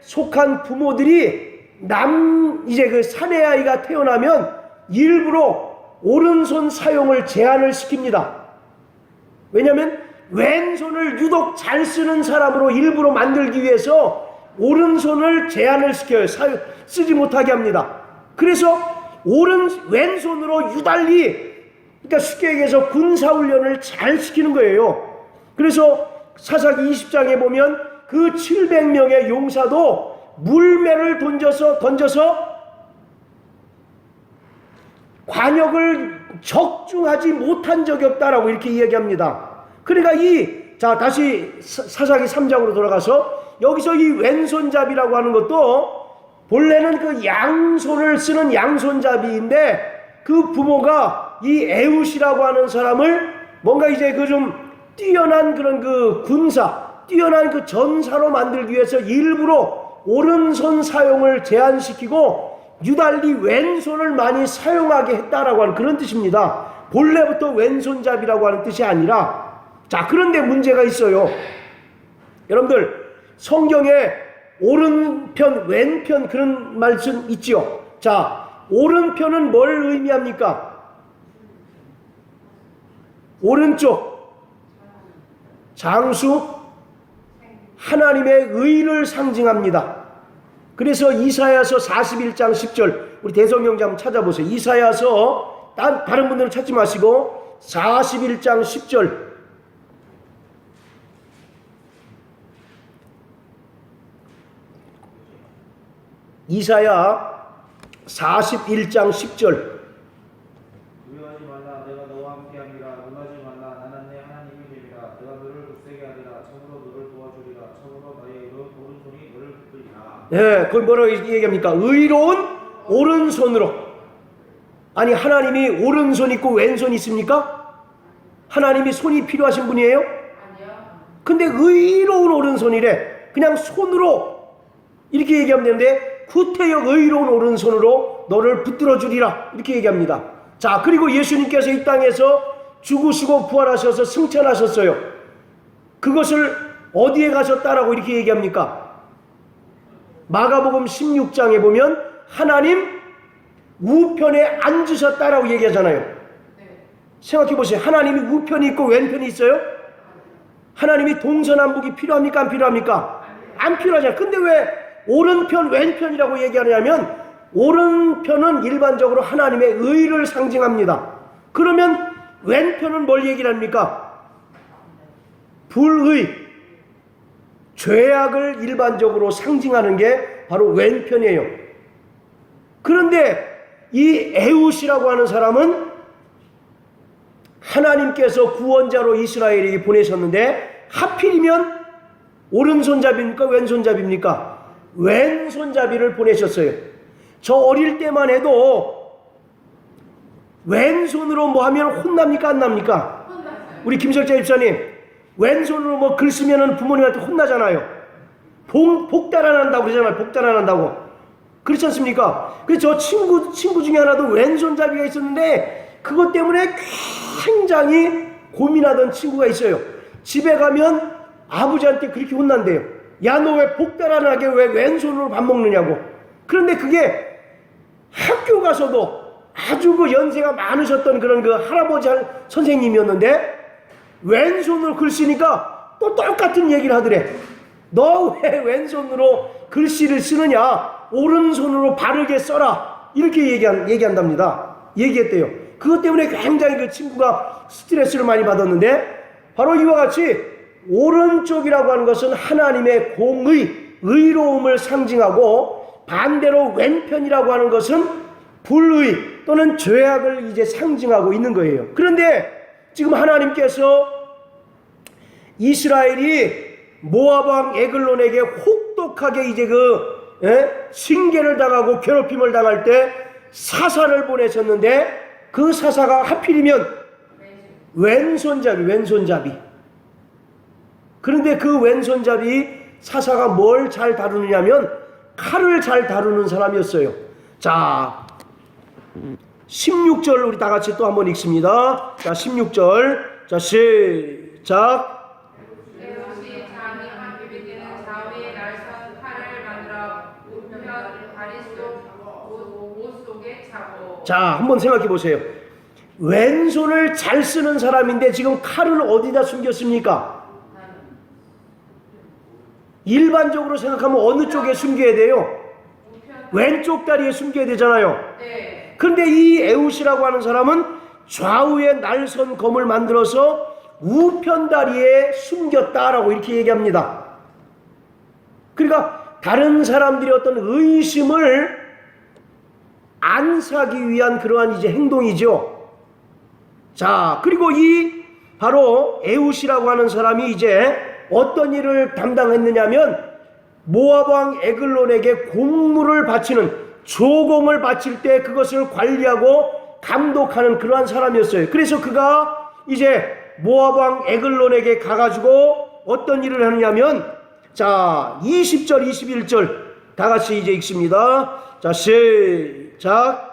속한 부모들이 이제 그 사내 아이가 태어나면 일부러 오른손 사용을 제한을 시킵니다. 왜냐하면 왼손을 유독 잘 쓰는 사람으로 일부러 만들기 위해서 오른손을 제한을 시켜요. 쓰지 못하게 합니다. 그래서 왼손으로 유달리, 그러니까 쉽게 얘기해서 군사훈련을 잘 시키는 거예요. 그래서 사사기 20장에 보면 그 700명의 용사도 물매를 던져서 관역을 적중하지 못한 적이 없다라고 이렇게 이야기합니다. 그러니까 자, 다시 사사기 3장으로 돌아가서 여기서 이 왼손잡이라고 하는 것도 본래는 그 양손을 쓰는 양손잡이인데, 그 부모가 이 에훗이라고 하는 사람을 뭔가 이제 그 좀 뛰어난 그런 그 군사, 뛰어난 그 전사로 만들기 위해서 일부러 오른손 사용을 제한시키고 유달리 왼손을 많이 사용하게 했다라고 하는 그런 뜻입니다. 본래부터 왼손잡이라고 하는 뜻이 아니라. 자, 그런데 문제가 있어요. 여러분들 성경에 오른편 왼편 그런 말씀 있지요. 자, 오른편은 뭘 의미합니까? 오른쪽 장수 하나님의 의를 상징합니다. 그래서 이사야서 41장 10절 우리 대성경제 한번 찾아보세요. 이사야서 다른 분들은 찾지 마시고 41장 10절 이사야 41장 10절 두려워하지 말라 내가 너와 함께함이라 놀라지 말라 나는 내 하나님이 됨이라 내가 너를 굳세게 하리라 참으로 너를 도와주리라 참으로 나의 오른손이 너를 붙들리라. 예, 거기 뭐라고 얘기합니까? 의로운 오른손으로. 아니 하나님이 오른손 있고 왼손 있습니까? 하나님이 손이 필요하신 분이에요? 아니요. 근데 의로운 오른손이래. 그냥 손으로 이렇게 얘기하면 되는데 구태여 의로운 오른손으로 너를 붙들어 주리라 이렇게 얘기합니다. 자, 그리고 예수님께서 이 땅에서 죽으시고 부활하셔서 승천하셨어요. 그것을 어디에 가셨다라고 이렇게 얘기합니까? 마가복음 16장에 보면 하나님 우편에 앉으셨다라고 얘기하잖아요. 네. 생각해 보세요. 하나님이 우편이 있고 왼편이 있어요? 하나님이 동서남북이 필요합니까? 안 필요합니까? 안 필요하잖아요. 근데 왜 오른편 왼편이라고 얘기하냐면 오른편은 일반적으로 하나님의 의를 상징합니다. 그러면 왼편은 뭘 얘기를 합니까? 불의, 죄악을 일반적으로 상징하는 게 바로 왼편이에요. 그런데 이 에웃이라고 하는 사람은 하나님께서 구원자로 이스라엘에게 보내셨는데 하필이면 오른손잡이입니까? 왼손잡이입니까? 왼손잡이를 보내셨어요. 저 어릴 때만 해도 왼손으로 뭐 하면 혼납니까? 안 납니까? 혼났어요. 우리 김설자 집사님 왼손으로 뭐 글 쓰면은 부모님한테 혼나잖아요. 복달 안 한다고 그러잖아요. 복달 안 한다고. 그렇지 않습니까? 그래서 저 친구 중에 하나도 왼손잡이가 있었는데 그것 때문에 굉장히 고민하던 친구가 있어요. 집에 가면 아버지한테 그렇게 혼난대요. 야, 너 왜 복달 안 하게 왜 왼손으로 밥 먹느냐고. 그런데 그게 학교 가서도 아주 그 연세가 많으셨던 그런 그 할아버지 선생님이었는데 왼손으로 글 쓰니까 또 똑같은 얘기를 하더래. 너 왜 왼손으로 글씨를 쓰느냐? 오른손으로 바르게 써라. 이렇게 얘기한답니다. 얘기했대요. 그것 때문에 굉장히 그 친구가 스트레스를 많이 받았는데 바로 이와 같이 오른쪽이라고 하는 것은 하나님의 공의, 의로움을 상징하고 반대로 왼편이라고 하는 것은 불의 또는 죄악을 이제 상징하고 있는 거예요. 그런데 지금 하나님께서 이스라엘이 모압 왕 에글론에게 혹독하게 이제 징계를 당하고 괴롭힘을 당할 때 사사를 보내셨는데 그 사사가 하필이면 왼손잡이. 그런데 그 왼손잡이 사사가 뭘 잘 다루느냐면 칼을 잘 다루는 사람이었어요. 자, 16절 우리 다 같이 또 한번 읽습니다. 자, 16절. 자, 시작. 에웃이 장이 한 규빗 되는 좌우의 날선 칼을 만들어 우편 다리 옷 속에 차고. 자, 한번 생각해 보세요. 왼손을 잘 쓰는 사람인데 지금 칼을 어디다 숨겼습니까? 일반적으로 생각하면 어느 쪽에 숨겨야 돼요? 왼쪽 다리에 숨겨야 되잖아요. 네. 그런데 이 에웃이라고 하는 사람은 좌우에 날선 검을 만들어서 우편 다리에 숨겼다라고 이렇게 얘기합니다. 그러니까 다른 사람들이 어떤 의심을 안 사기 위한 그러한 이제 행동이죠. 자, 그리고 이 바로 에웃이라고 하는 사람이 이제 어떤 일을 담당했느냐면 모압 왕 에글론에게 공물을 바치는 조공을 바칠 때 그것을 관리하고 감독하는 그러한 사람이었어요. 그래서 그가 이제 모압 왕 에글론에게 가가지고 어떤 일을 하느냐면 자 20절 21절 다 같이 이제 읽습니다. 자, 시작.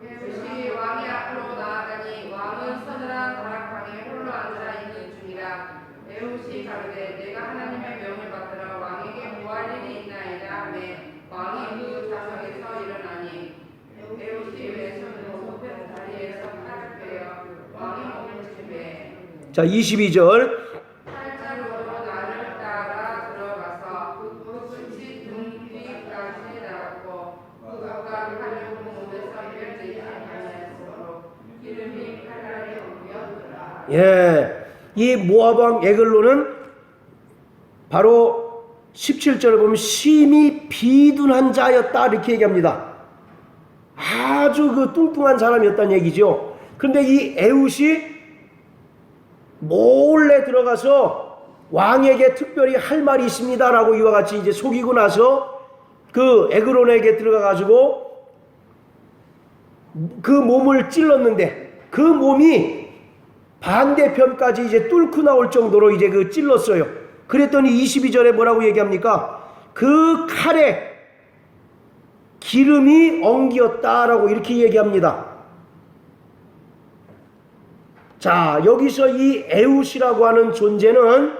에우시 왕이 앞으로 나아가니 왕은 서늘한 다락방에 홀로 앉아 있는 중이라. 에우시 가로되 내가 하나님의 명을 받들어 왕에게 구할 일이 있나이다 하매 왕이 그 좌석에서 일어나니 에우시 왼손으로 높은 다리에서 칼을 빼어 왕의 몸을 치매 자, 22절. 팔자루로 나를 따라 들어가서 그 끝이 등 뒤까지 나갔고 그가 칼을 몸에서 멸지지 아니하였으므로 기름이 칼날에 옮겨더라. 예. 이 모압 왕 에글론은 바로 17절에 보면 심히 비둔한 자였다 이렇게 얘기합니다. 아주 그 뚱뚱한 사람이었다는 얘기죠. 그런데 이 에웃이 몰래 들어가서 왕에게 특별히 할 말이 있습니다라고 이와 같이 이제 속이고 나서 그 에글론에게 들어가 가지고 그 몸을 찔렀는데 그 몸이 반대편까지 이제 뚫고 나올 정도로 이제 그 찔렀어요. 그랬더니 22절에 뭐라고 얘기합니까? 그 칼에 기름이 엉기었다라고 이렇게 얘기합니다. 자, 여기서 이 에웃이라고 하는 존재는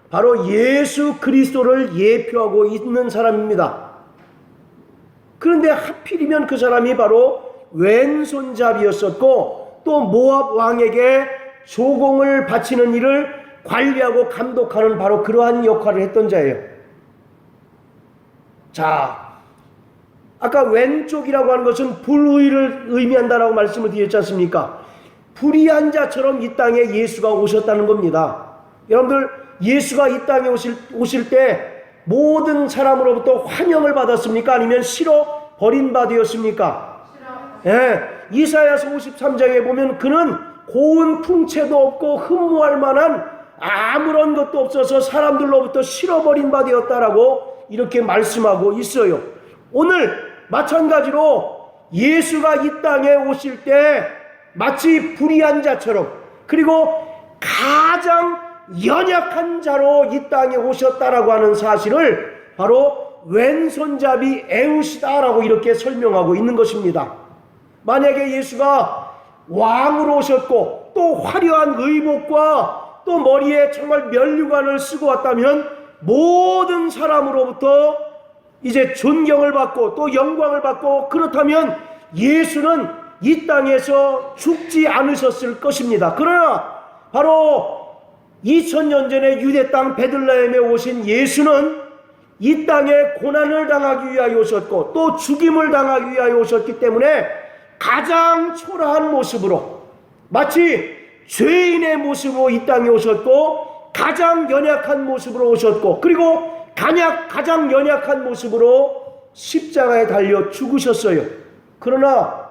바로 예수 그리스도를 예표하고 있는 사람입니다. 그런데 하필이면 그 사람이 바로 왼손잡이였었고 또 모압 왕에게 조공을 바치는 일을 관리하고 감독하는 바로 그러한 역할을 했던 자예요. 자, 아까 왼쪽이라고 하는 것은 불의를 의미한다라고 말씀을 드렸지 않습니까? 불의한 자처럼 이 땅에 예수가 오셨다는 겁니다. 여러분들 예수가 이 땅에 오실 때 모든 사람으로부터 환영을 받았습니까? 아니면 싫어 버림받으셨습니까? 예, 이사야서 53장에 보면 그는 고운 풍채도 없고 흠모할 만한 아무런 것도 없어서 사람들로부터 싫어버림받았다라고 이렇게 말씀하고 있어요. 오늘 마찬가지로 예수가 이 땅에 오실 때 마치 불의한 자처럼 그리고 가장 연약한 자로 이 땅에 오셨다라고 하는 사실을 바로 왼손잡이 에웃이다라고 이렇게 설명하고 있는 것입니다. 만약에 예수가 왕으로 오셨고 또 화려한 의복과 또 머리에 정말 면류관을 쓰고 왔다면 모든 사람으로부터 이제 존경을 받고 또 영광을 받고 그렇다면 예수는 이 땅에서 죽지 않으셨을 것입니다. 그러나 바로 2000년 전에 유대 땅 베들레헴에 오신 예수는 이 땅에 고난을 당하기 위하여 오셨고 또 죽임을 당하기 위하여 오셨기 때문에 가장 초라한 모습으로 마치 죄인의 모습으로 이 땅에 오셨고 가장 연약한 모습으로 오셨고 그리고 가장 연약한 모습으로 십자가에 달려 죽으셨어요. 그러나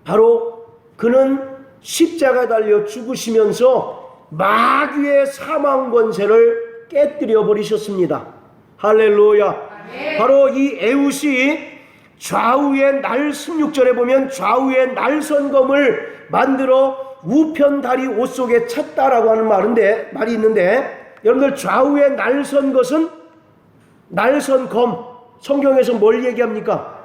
바로 그는 십자가에 달려 죽으시면서 마귀의 사망 권세를 깨뜨려 버리셨습니다. 할렐루야. 바로 이 에웃이 좌우의 16절에 보면 좌우의 날선검을 만들어 우편 다리 옷 속에 찼다라고 하는 말이 있는데 여러분들 좌우의 날선검 성경에서 뭘 얘기합니까?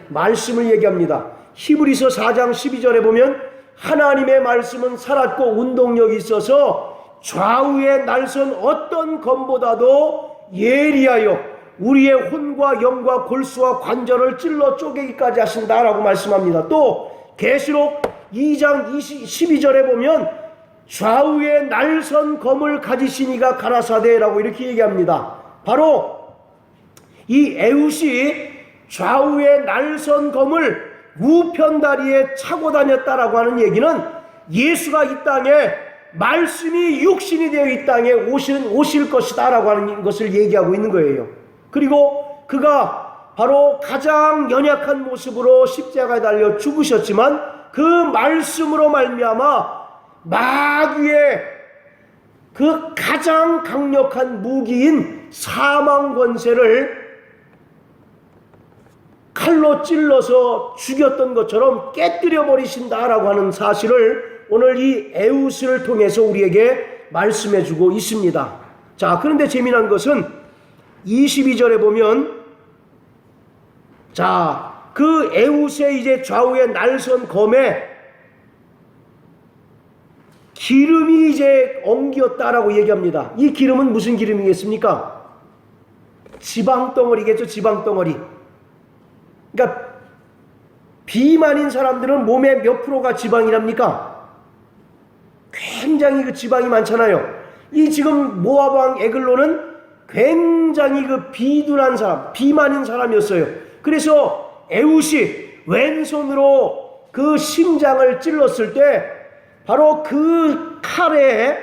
말씀을 얘기합니다. 히브리서 4장 12절에 보면 하나님의 말씀은 살았고 운동력이 있어서 좌우의 날선 어떤 검보다도 예리하여 우리의 혼과 영과 골수와 관절을 찔러 쪼개기까지 하신다라고 말씀합니다. 또 계시록 2장 12절에 보면 좌우의 날선 검을 가지신 이가 가라사대라고 이렇게 얘기합니다. 바로 이 에웃이 좌우의 날선 검을 우편다리에 차고 다녔다라고 하는 얘기는 예수가 이 땅에 말씀이 육신이 되어 이 땅에 오실 것이다라고 하는 것을 얘기하고 있는 거예요. 그리고 그가 바로 가장 연약한 모습으로 십자가에 달려 죽으셨지만 그 말씀으로 말미암아 마귀의 그 가장 강력한 무기인 사망 권세를 칼로 찔러서 죽였던 것처럼 깨뜨려 버리신다라고 하는 사실을 오늘 이 에웃을 통해서 우리에게 말씀해 주고 있습니다. 자, 그런데 재미난 것은 22절에 보면 자, 그 에웃의 이제 좌우에 날선 검에 기름이 이제 엉겼다라고 얘기합니다. 이 기름은 무슨 기름이겠습니까? 지방덩어리겠죠. 지방덩어리. 그러니까 비만인 사람들은 몸에 몇 프로가 지방이랍니까? 굉장히 그 지방이 많잖아요. 이 지금 모압 왕 에글론은 굉장히 그 비둔한 사람, 비만인 사람이었어요. 그래서 에웃이 왼손으로 그 심장을 찔렀을 때 바로 그 칼에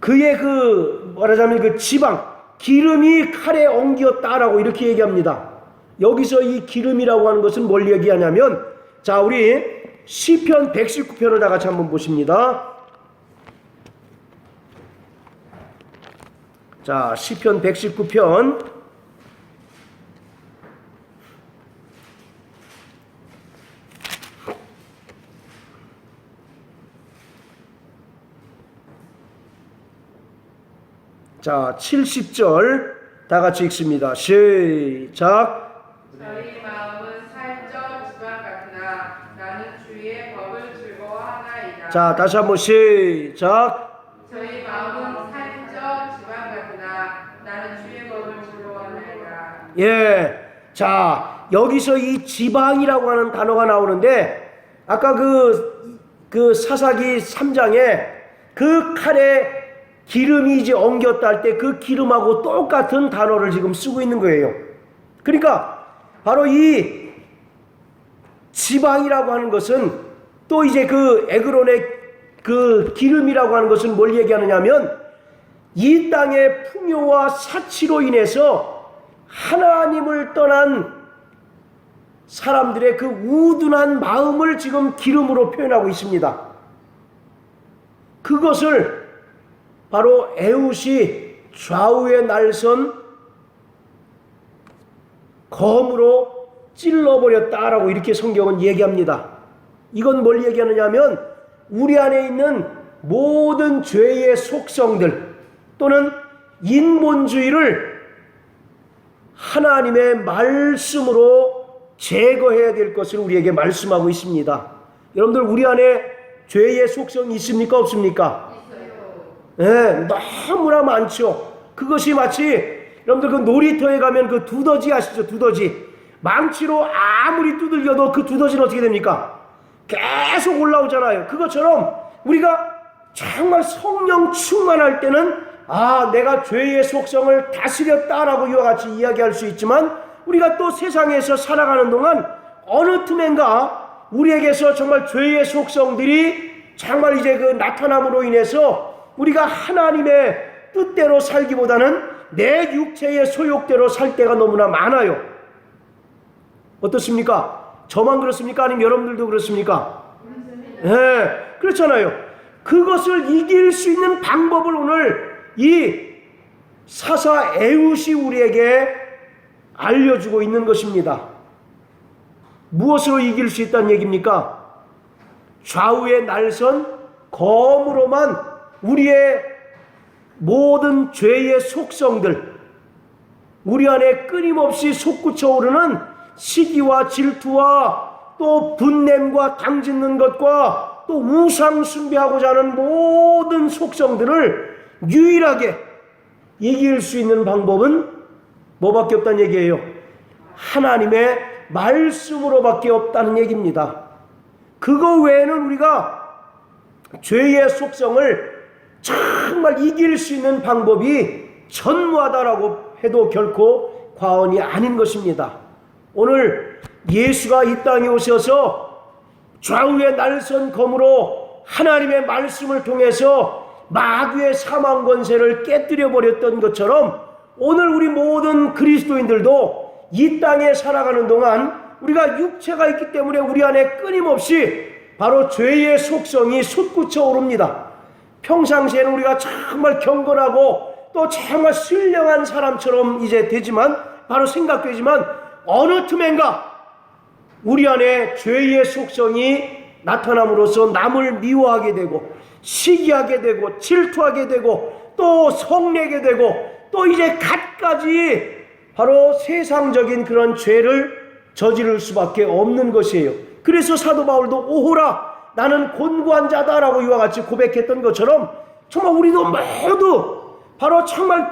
그의 그 말하자면 그 지방, 기름이 칼에 엉겼다라고 이렇게 얘기합니다. 여기서 이 기름이라고 하는 것은 뭘 얘기하냐면, 자, 우리 시편 119편을 다 같이 한번 보십니다. 자, 시편 119편 자, 70절 다 같이 읽습니다. 시작. 저희 마음은 살쪄 지방 같으나 나는 주의 법을 즐거워하나이다. 자, 다시 한번 시작. 저희 마음은 살쪄 지방 같으나 나는 주의 법을 즐거워하나이다. 예. 자, 여기서 이 지방이라고 하는 단어가 나오는데, 아까 그 사사기 3장에 그 칼에 기름이 이제 엉겼다 할 때 그 기름하고 똑같은 단어를 지금 쓰고 있는 거예요. 그러니까 바로 이 지방이라고 하는 것은 또 이제 그 에그론의 그 기름이라고 하는 것은 뭘 얘기하느냐면, 이 땅의 풍요와 사치로 인해서 하나님을 떠난 사람들의 그 우둔한 마음을 지금 기름으로 표현하고 있습니다. 그것을 바로 에웃이 좌우에 날선 검으로 찔러버렸다라고 이렇게 성경은 얘기합니다. 이건 뭘 얘기하느냐면, 우리 안에 있는 모든 죄의 속성들 또는 인본주의를 하나님의 말씀으로 제거해야 될 것을 우리에게 말씀하고 있습니다. 여러분들, 우리 안에 죄의 속성이 있습니까? 없습니까? 네, 너무나 많죠. 그것이 마치 여러분들 그 놀이터에 가면 그 두더지 아시죠? 두더지. 망치로 아무리 두들겨도 그 두더지는 어떻게 됩니까? 계속 올라오잖아요. 그것처럼 우리가 정말 성령 충만할 때는 내가 죄의 속성을 다스렸다라고 이와 같이 이야기할 수 있지만, 우리가 또 세상에서 살아가는 동안 어느 틈엔가 우리에게서 정말 죄의 속성들이 정말 이제 그 나타남으로 인해서 우리가 하나님의 뜻대로 살기보다는 내 육체의 소욕대로 살 때가 너무나 많아요. 어떻습니까? 저만 그렇습니까? 아니면 여러분들도 그렇습니까? 네, 그렇잖아요. 그것을 이길 수 있는 방법을 오늘 이 사사 에웃이 우리에게 알려주고 있는 것입니다. 무엇으로 이길 수 있다는 얘기입니까? 좌우에 날선 검으로만 우리의 모든 죄의 속성들, 우리 안에 끊임없이 솟구쳐 오르는 시기와 질투와 또 분냄과 당짓는 것과 또 우상 숭배하고자 하는 모든 속성들을 유일하게 이길 수 있는 방법은 뭐밖에 없다는 얘기예요? 하나님의 말씀으로밖에 없다는 얘기입니다. 그거 외에는 우리가 죄의 속성을 정말 이길 수 있는 방법이 전무하다라고 해도 결코 과언이 아닌 것입니다. 오늘 예수가 이 땅에 오셔서 좌우에 날선 검으로 하나님의 말씀을 통해서 마귀의 사망 권세를 깨뜨려 버렸던 것처럼, 오늘 우리 모든 그리스도인들도 이 땅에 살아가는 동안 우리가 육체가 있기 때문에 우리 안에 끊임없이 바로 죄의 속성이 솟구쳐 오릅니다. 평상시에는 우리가 정말 경건하고 또 정말 신령한 사람처럼 이제 되지만, 바로 생각되지만, 어느 틈엔가 우리 안에 죄의 속성이 나타남으로써 남을 미워하게 되고 시기하게 되고 질투하게 되고 또 성내게 되고 또 이제 갖가지 바로 세상적인 그런 죄를 저지를 수밖에 없는 것이에요. 그래서 사도 바울도 오호라 나는 곤고한 자다라고 이와 같이 고백했던 것처럼 정말 우리도 모두 바로 정말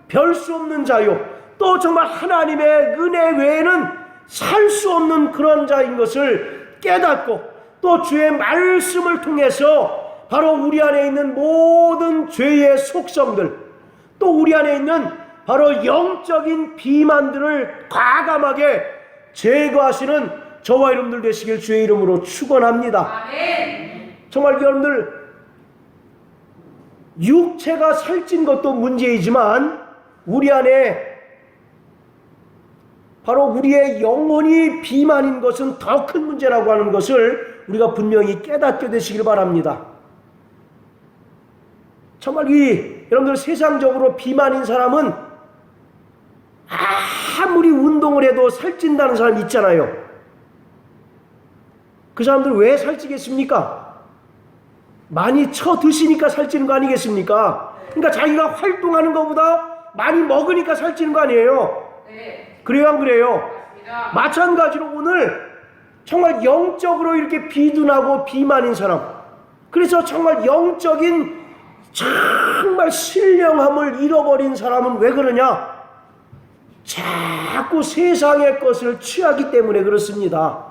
별 수 없는 자요, 또 정말 하나님의 은혜 외에는 살 수 없는 그런 자인 것을 깨닫고 또 주의 말씀을 통해서 바로 우리 안에 있는 모든 죄의 속성들, 또 우리 안에 있는 바로 영적인 비만들을 과감하게 제거하시는 저와 여러분들 되시길 주의 이름으로 축원합니다. 아멘. 정말 여러분들 육체가 살찐 것도 문제이지만 우리 안에 바로 우리의 영혼이 비만인 것은 더 큰 문제라고 하는 것을 우리가 분명히 깨닫게 되시길 바랍니다. 정말 이 여러분들 세상적으로 비만인 사람은 아무리 운동을 해도 살찐다는 사람 있잖아요. 그 사람들 왜 살찌겠습니까? 많이 쳐드시니까 살찌는 거 아니겠습니까? 그러니까 자기가 활동하는 것보다 많이 먹으니까 살찌는 거 아니에요? 네. 그래요, 안 그래요? 맞습니다. 마찬가지로 오늘 정말 영적으로 이렇게 비둔하고 비만인 사람, 그래서 정말 영적인 정말 신령함을 잃어버린 사람은 왜 그러냐? 자꾸 세상의 것을 취하기 때문에 그렇습니다.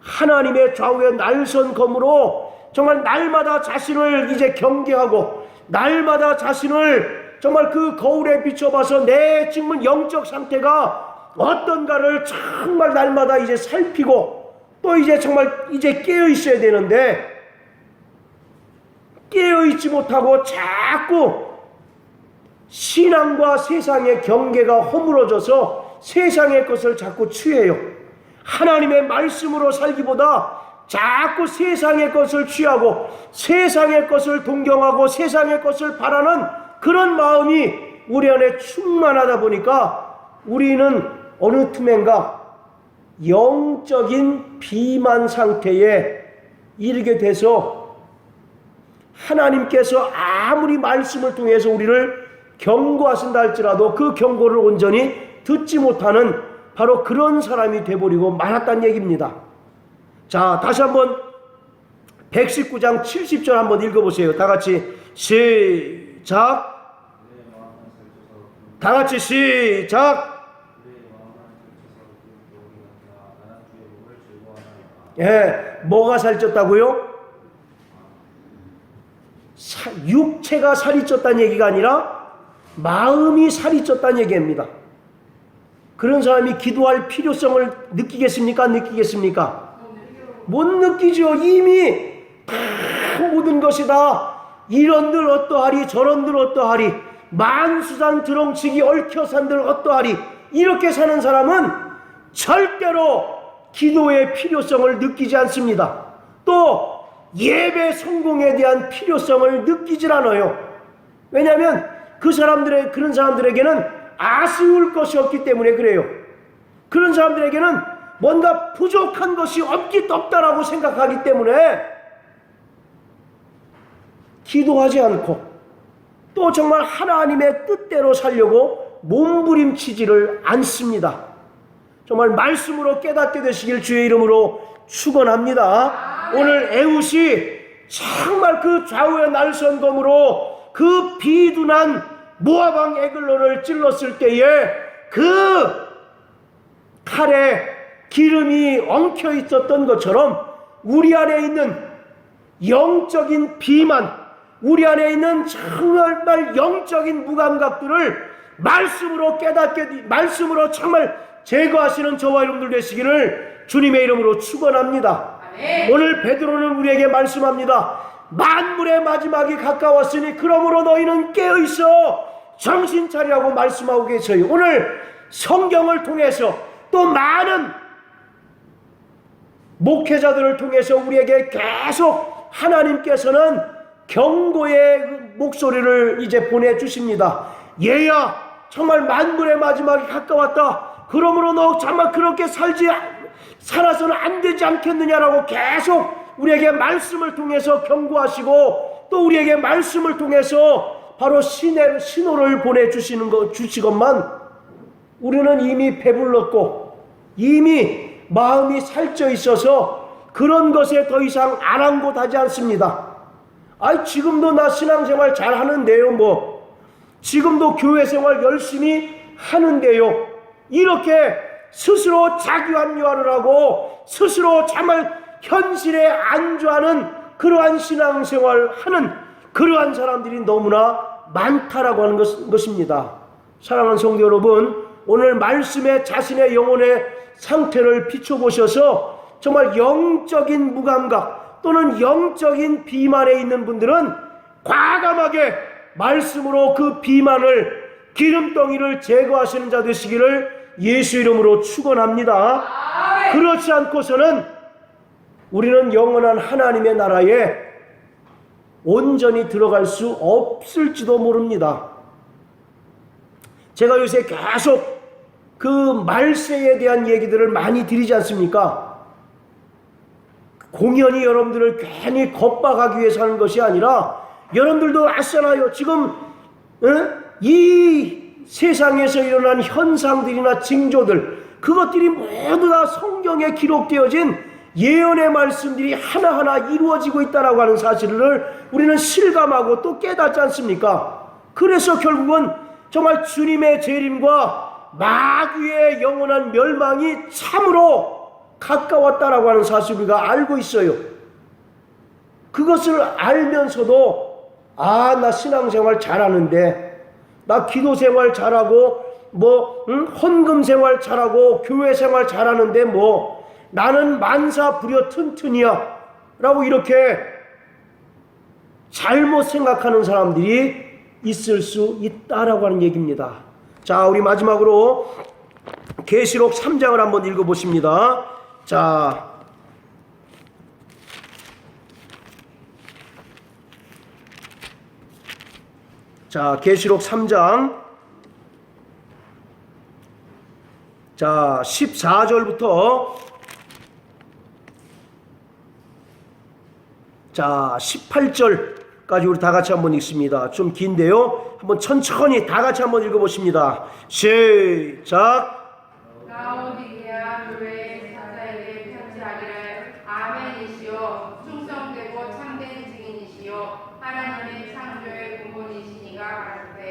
하나님의 좌우에 날선 검으로 정말 날마다 자신을 이제 경계하고 날마다 자신을 정말 그 거울에 비춰봐서 내 지금 영적 상태가 어떤가를 정말 날마다 이제 살피고 또 이제 정말 이제 깨어 있어야 되는데 깨어 있지 못하고 자꾸 신앙과 세상의 경계가 허물어져서 세상의 것을 자꾸 취해요. 하나님의 말씀으로 살기보다 자꾸 세상의 것을 취하고 세상의 것을 동경하고 세상의 것을 바라는 그런 마음이 우리 안에 충만하다 보니까 우리는 어느 틈엔가 영적인 비만 상태에 이르게 돼서 하나님께서 아무리 말씀을 통해서 우리를 경고하신다 할지라도 그 경고를 온전히 듣지 못하는 바로 그런 사람이 돼버리고 말았다는 얘기입니다. 자, 다시 한번 119장 70절 한번 읽어보세요. 다 같이 시작. 다 같이 시작. 예, 뭐가 살쪘다고요? 육체가 살이 쪘다는 얘기가 아니라 마음이 살이 쪘다는 얘기입니다. 그런 사람이 기도할 필요성을 느끼겠습니까? 안 느끼겠습니까? 못 느끼죠. 이미 다 모든 것이 다 이런들 어떠하리 저런들 어떠하리 만수산 드렁치기 얽혀산들 어떠하리 이렇게 사는 사람은 절대로 기도의 필요성을 느끼지 않습니다. 또 예배 성공에 대한 필요성을 느끼질 않아요. 왜냐하면 그런 사람들에게는 아쉬울 것이 없기 때문에 그래요. 그런 사람들에게는 뭔가 부족한 것이 없다라고 생각하기 때문에 기도하지 않고 또 정말 하나님의 뜻대로 살려고 몸부림치지를 않습니다. 정말 말씀으로 깨닫게 되시길 주의 이름으로 축원합니다. 오늘 에훗이 정말 그 좌우에 날선 검으로 그 비둔한 모압 왕 에글론을 찔렀을 때에 그 칼에 기름이 엉켜 있었던 것처럼 우리 안에 있는 영적인 비만, 우리 안에 있는 정말 영적인 무감각들을 말씀으로 깨닫게, 말씀으로 정말 제거하시는 저와 여러분들 되시기를 주님의 이름으로 축원합니다. 오늘 베드로는 우리에게 말씀합니다. 만물의 마지막이 가까웠으니 그러므로 너희는 깨어있어 정신 차리라고 말씀하고 계셔요. 오늘 성경을 통해서 또 많은 목회자들을 통해서 우리에게 계속 하나님께서는 경고의 목소리를 이제 보내주십니다. 얘야, 정말 만물의 마지막이 가까웠다. 그러므로 너 정말 그렇게 살아서는 안 되지 않겠느냐라고 계속 우리에게 말씀을 통해서 경고하시고 또 우리에게 말씀을 통해서 바로 신호를 주시건만 우리는 이미 배불렀고 이미 마음이 살쪄 있어서 그런 것에 더 이상 아랑곳하지 않습니다. 지금도 나 신앙생활 잘 하는데요, 지금도 교회 생활 열심히 하는데요. 이렇게 스스로 자기합리화를 하고 스스로 정말 현실에 안주하는 그러한 신앙생활 하는 그러한 사람들이 너무나 많다라고 하는 것입니다. 사랑하는 성도 여러분, 오늘 말씀에 자신의 영혼의 상태를 비춰보셔서 정말 영적인 무감각 또는 영적인 비만에 있는 분들은 과감하게 말씀으로 그 비만을 기름덩이를 제거하시는 자 되시기를 예수 이름으로 축원합니다. 그렇지 않고서는 우리는 영원한 하나님의 나라에 온전히 들어갈 수 없을지도 모릅니다. 제가 요새 계속 그 말세에 대한 얘기들을 많이 드리지 않습니까? 공연히 여러분들을 괜히 겁박하기 위해서 하는 것이 아니라 여러분들도 아시잖아요. 지금 이 세상에서 일어난 현상들이나 징조들, 그것들이 모두 다 성경에 기록되어진 예언의 말씀들이 하나하나 이루어지고 있다라고 하는 사실을 우리는 실감하고 또 깨닫지 않습니까? 그래서 결국은 정말 주님의 재림과 마귀의 영원한 멸망이 참으로 가까웠다라고 하는 사실을 우리가 알고 있어요. 그것을 알면서도 나 신앙생활 잘하는데, 나 기도생활 잘하고 헌금 생활 잘하고 교회 생활 잘하는데 나는 만사 부려 튼튼이야 라고 이렇게 잘못 생각하는 사람들이 있을 수 있다라고 하는 얘기입니다. 자, 우리 마지막으로 계시록 3장을 한번 읽어보십니다. 자, 계시록 3장 14절부터 18절까지 우리 다 같이 한번 읽습니다. 좀 긴데요. 한번 천천히 다 같이 한번 읽어보십니다. 시작. 라오디게아 교회의 사자에게 편지하기를 아멘이시요 충성되고 참된 증인이시요 하나님의 창조의 근본이시니가 가르되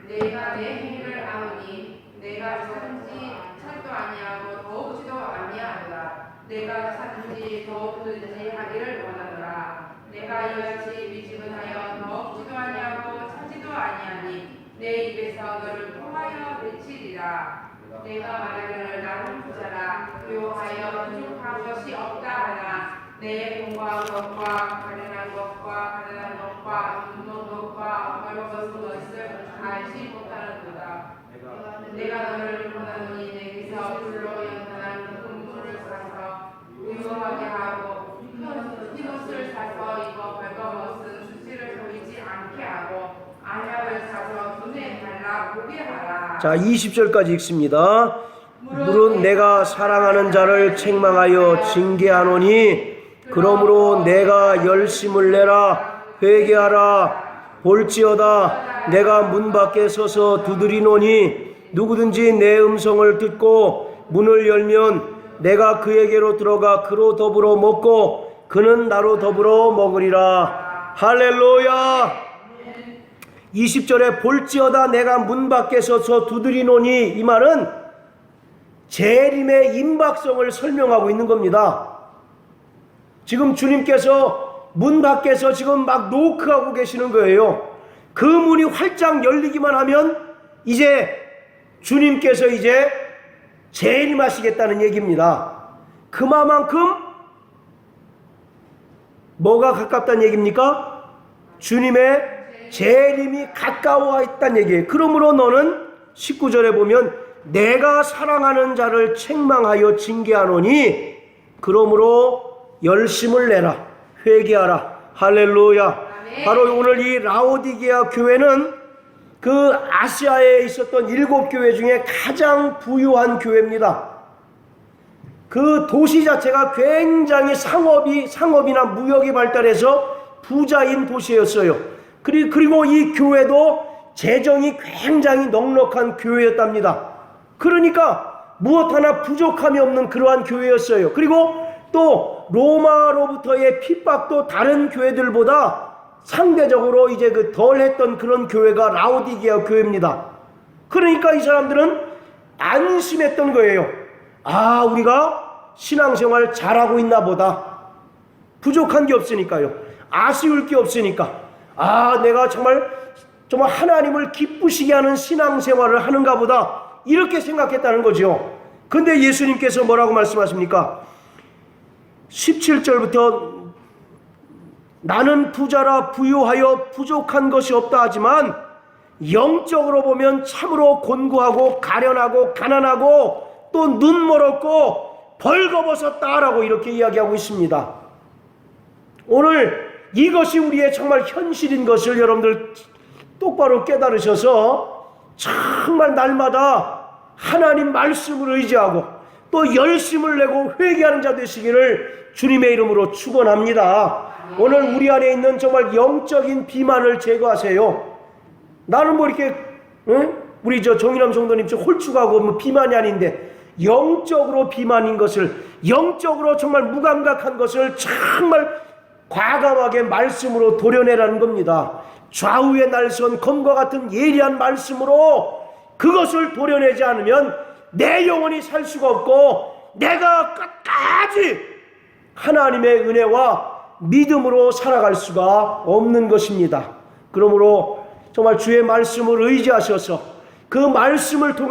내가 내 행위를 아노니 내가 찾도 아니하고 더욱지도 아니하도다. 내가 찾든지 더욱든지 하기를 원하노라. 내가 이같이 미지근하여 더욱지도 아니하고 찾지도 아니하니 내 입에서 너를 통하여 외치리라. 내가 말하기를 나는 부자라 교하여 부족한 것이 없다 하나 내 공부한 것과 가련한 것과 눈먼 것과 벌거벗은 것을 알지 못하는도다. 내가 너를 보나노니 내게서 불로 연단한 금물을 사서 유용하게 하고 흰옷을 사서 입어 벌거벗은 수치를 보이지 않게 하고 안약을 사서 눈에 발라 보게 하라. 자, 20절까지 읽습니다. 물은 내가 사랑하는 자를 책망하여 징계하노니 그러므로 내가 열심을 내라 회개하라. 볼지어다 내가 문 밖에 서서 두드리노니 누구든지 내 음성을 듣고 문을 열면 내가 그에게로 들어가 그로 더불어 먹고 그는 나로 더불어 먹으리라. 할렐루야. 20절에 볼지어다 내가 문 밖에 서서 두드리노니, 이 말은 재림의 임박성을 설명하고 있는 겁니다. 지금 주님께서 문 밖에서 지금 막 노크하고 계시는 거예요. 그 문이 활짝 열리기만 하면 이제 주님께서 이제 재림하시겠다는 얘기입니다. 그만큼 뭐가 가깝다는 얘기입니까? 주님의 재림이 가까워 있다는 얘기예요. 그러므로 너는 19절에 보면 내가 사랑하는 자를 책망하여 징계하노니 그러므로 열심을 내라 회개하라. 할렐루야. 바로 오늘 이 라오디게아 교회는 그 아시아에 있었던 7교회 중에 가장 부유한 교회입니다. 그 도시 자체가 굉장히 상업이나 무역이 발달해서 부자인 도시였어요. 그리고 이 교회도 재정이 굉장히 넉넉한 교회였답니다. 그러니까 무엇 하나 부족함이 없는 그러한 교회였어요. 그리고 또 로마로부터의 핍박도 다른 교회들보다 상대적으로 이제 덜 했던 그런 교회가 라오디게아 교회입니다. 그러니까 이 사람들은 안심했던 거예요. 아, 우리가 신앙생활 잘하고 있나 보다. 부족한 게 없으니까요. 아쉬울 게 없으니까. 아, 내가 정말 하나님을 기쁘시게 하는 신앙생활을 하는가 보다. 이렇게 생각했다는 거죠. 근데 예수님께서 뭐라고 말씀하십니까? 17절부터 나는 부자라 부유하여 부족한 것이 없다 하지만 영적으로 보면 참으로 곤고하고 가련하고 가난하고 또 눈멀었고 벌거벗었다라고 이렇게 이야기하고 있습니다. 오늘 이것이 우리의 정말 현실인 것을 여러분들 똑바로 깨달으셔서 정말 날마다 하나님 말씀을 의지하고 또 열심을 내고 회개하는 자 되시기를 주님의 이름으로 축원합니다. 오늘 우리 안에 있는 정말 영적인 비만을 제거하세요. 나는 뭐 이렇게 우리 정인남 성도님 홀쭉하고 뭐 비만이 아닌데 영적으로 비만인 것을, 영적으로 정말 무감각한 것을 정말 과감하게 말씀으로 도려내라는 겁니다. 좌우의 날선 검과 같은 예리한 말씀으로 그것을 도려내지 않으면 내 영혼이 살 수가 없고 내가 끝까지 하나님의 은혜와 믿음으로 살아갈 수가 없는 것입니다. 그러므로 정말 주의 말씀을 의지하셔서 그 말씀을 통해